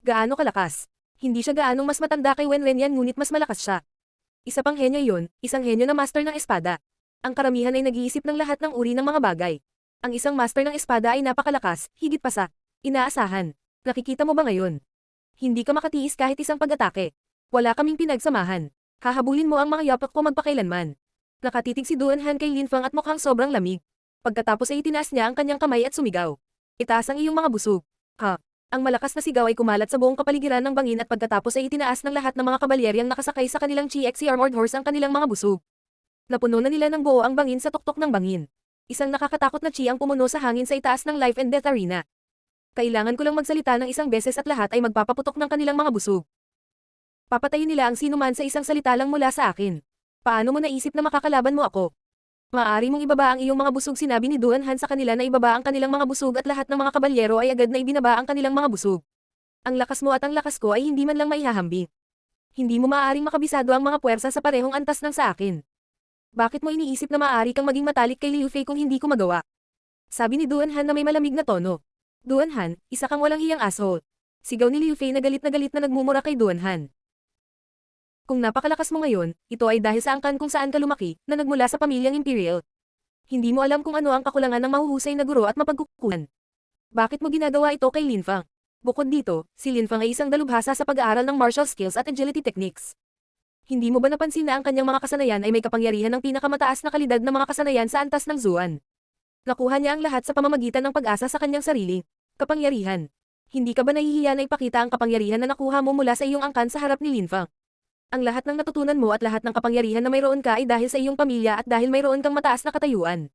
Gaano kalakas? Hindi siya gaanong mas matanda kay Wen Renyan ngunit mas malakas siya. Isa pang henyo yun, isang henyo na master ng espada. Ang karamihan ay nag-iisip ng lahat ng uri ng mga bagay. Ang isang master ng espada ay napakalakas, higit pa sa inaasahan. Nakikita mo ba ngayon? Hindi ka makatiis kahit isang pag-atake. Wala kaming pinagsamahan. Hahabulin mo ang mga yapak ko magpakailanman. Nakatitig si Duanhan kay Linfang at mukhang sobrang lamig. Pagkatapos ay itinaas niya ang kanyang kamay at sumigaw. Itaas ang iyong mga busog. Ha? Ang malakas na sigaw ay kumalat sa buong kapaligiran ng bangin at pagkatapos ay itinaas ng lahat ng mga kabalyeryang nakasakay sa kanilang GXC armored horse ang kanilang mga busog. Napuno na nila ng buo ang bangin sa tuktok ng bangin. Isang nakakatakot na chi ang pumuno sa hangin sa itaas ng life and death arena. Kailangan ko lang magsalita ng isang beses at lahat ay magpapaputok ng kanilang mga busog. Papatayin nila ang sinuman sa isang salita lang mula sa akin. Paano mo naisip na makakalaban mo ako? Maaari mong ibaba ang iyong mga busog, sinabi ni Duanhan sa kanila na ibaba ang kanilang mga busog at lahat ng mga kabalyero ay agad na ibinaba ang kanilang mga busog. Ang lakas mo at ang lakas ko ay hindi man lang maihahambing. Hindi mo maaaring makabisado ang mga puwersa sa parehong antas ng sa akin. Bakit mo iniisip na maaari kang maging matalik kay Liu Fei kung hindi ko magawa? Sabi ni Duanhan na may malamig na tono. Duanhan, isa kang walang hiyang asshole. Sigaw ni Liu Fei na galit na nagmumura kay Duanhan. Kung napakalakas mo ngayon, ito ay dahil sa angkan kung saan ka lumaki, na nagmula sa pamilyang imperial. Hindi mo alam kung ano ang kakulangan ng mahuhusay na guro at mapagkukunan. Bakit mo ginagawa ito kay Linfang? Bukod dito, si Linfang ay isang dalubhasa sa pag-aaral ng martial skills at agility techniques. Hindi mo ba napansin na ang kanyang mga kasanayan ay may kapangyarihan ng pinakamataas na kalidad na mga kasanayan sa antas ng Zuan? Nakuha niya ang lahat sa pamamagitan ng pag-asa sa kanyang sarili. Kapangyarihan. Hindi ka ba nahihiya na ipakita ang kapangyarihan na nakuha mo mula sa iyong angkan sa harap ni Linfang? Ang lahat ng natutunan mo at lahat ng kapangyarihan na mayroon ka ay dahil sa iyong pamilya at dahil mayroon kang mataas na katayuan.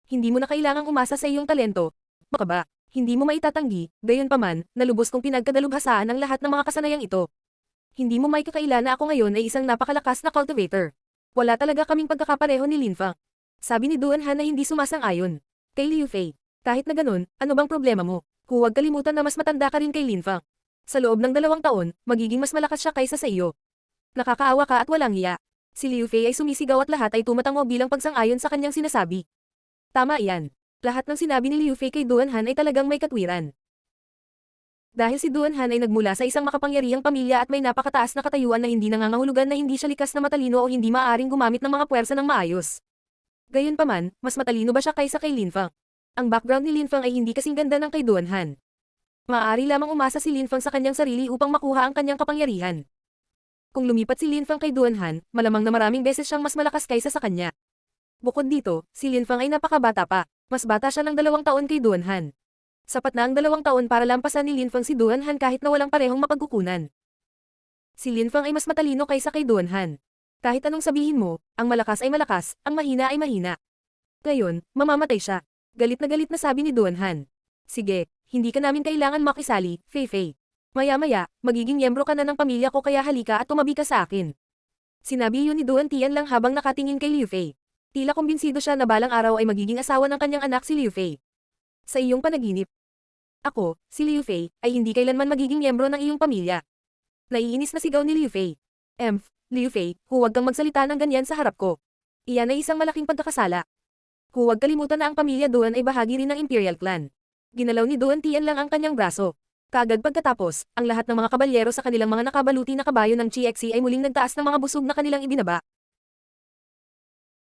Hindi mo na kailangang umasa sa iyong talento. Baka ba? Hindi mo maitatanggi, gayunpaman, nalubos kong pinagkadalubhasaan ang lahat ng mga kasanayang ito. Hindi mo may kakaila na ako ngayon ay isang napakalakas na cultivator. Wala talaga kaming pagkakapareho ni Linfang. Sabi ni Duanhan na hindi sumasang-ayon. Kay Liu Fei, kahit na ganun, ano bang problema mo? Huwag kalimutan na mas matanda ka rin kay Linfang. Sa loob ng 2 taon, magiging mas malakas siya kaysa sa iyo. Nakakaawa ka at walang hiya. Si Liu Fei ay sumisigaw at lahat ay tumatango bilang pagsang-ayon sa kanyang sinasabi. Tama iyan. Lahat ng sinabi ni Liu Fei kay Duanhan ay talagang may katwiran. Dahil si Duanhan ay nagmula sa isang makapangyarihang pamilya at may napakataas na katayuan na hindi nangangahulugan na hindi siya likas na matalino o hindi maaaring gumamit ng mga puwersa ng maayos. Gayunpaman, mas matalino ba siya kaysa kay Linfang? Ang background ni Linfang ay hindi kasing ganda ng kay Duanhan. Maaari lamang umasa si Linfang sa kanyang sarili upang makuha ang kanyang kapangyarihan. Kung lumipat si Linfang kay Duanhan, malamang na maraming beses siyang mas malakas kaysa sa kanya. Bukod dito, si Linfang ay napakabata pa. Mas bata siya ng 2 taon kay Duanhan. Sapat na ang 2 taon para lampasan ni Linfang si Duanhan kahit na walang parehong mapagkukunan. Si Lin Fang ay mas matalino kaysa kay Duan Han. Kahit anong sabihin mo, ang malakas ay malakas, ang mahina ay mahina. Ngayon, mamamatay siya. Galit na sabi ni Duan Han. Sige, hindi ka namin kailangan makisali, Fei Fei. Maya-maya, magiging miyembro ka na ng pamilya ko kaya halika at tumabi ka sa akin. Sinabi yun ni Duan Tian lang habang nakatingin kay Liu Fei. Tila kumbinsido siya na balang araw ay magiging asawa ng kanyang anak si Liu Fei. Sa iyong panaginip. Ako, si Liu Fei, ay hindi kailanman magiging miyembro ng iyong pamilya. Naiinis na sigaw ni Liu Fei. Liu Fei, huwag kang magsalita ng ganyan sa harap ko. Iyan ay isang malaking pagkakasala. Huwag kalimutan na ang pamilya Duan ay bahagi rin ng Imperial Clan. Ginalaw ni Duan Tian lang ang kanyang braso. Kaagad pagkatapos, ang lahat ng mga kabalyero sa kanilang mga nakabaluti na kabayo ng Chiexi ay muling nagtaas ng mga busog na kanilang ibinaba.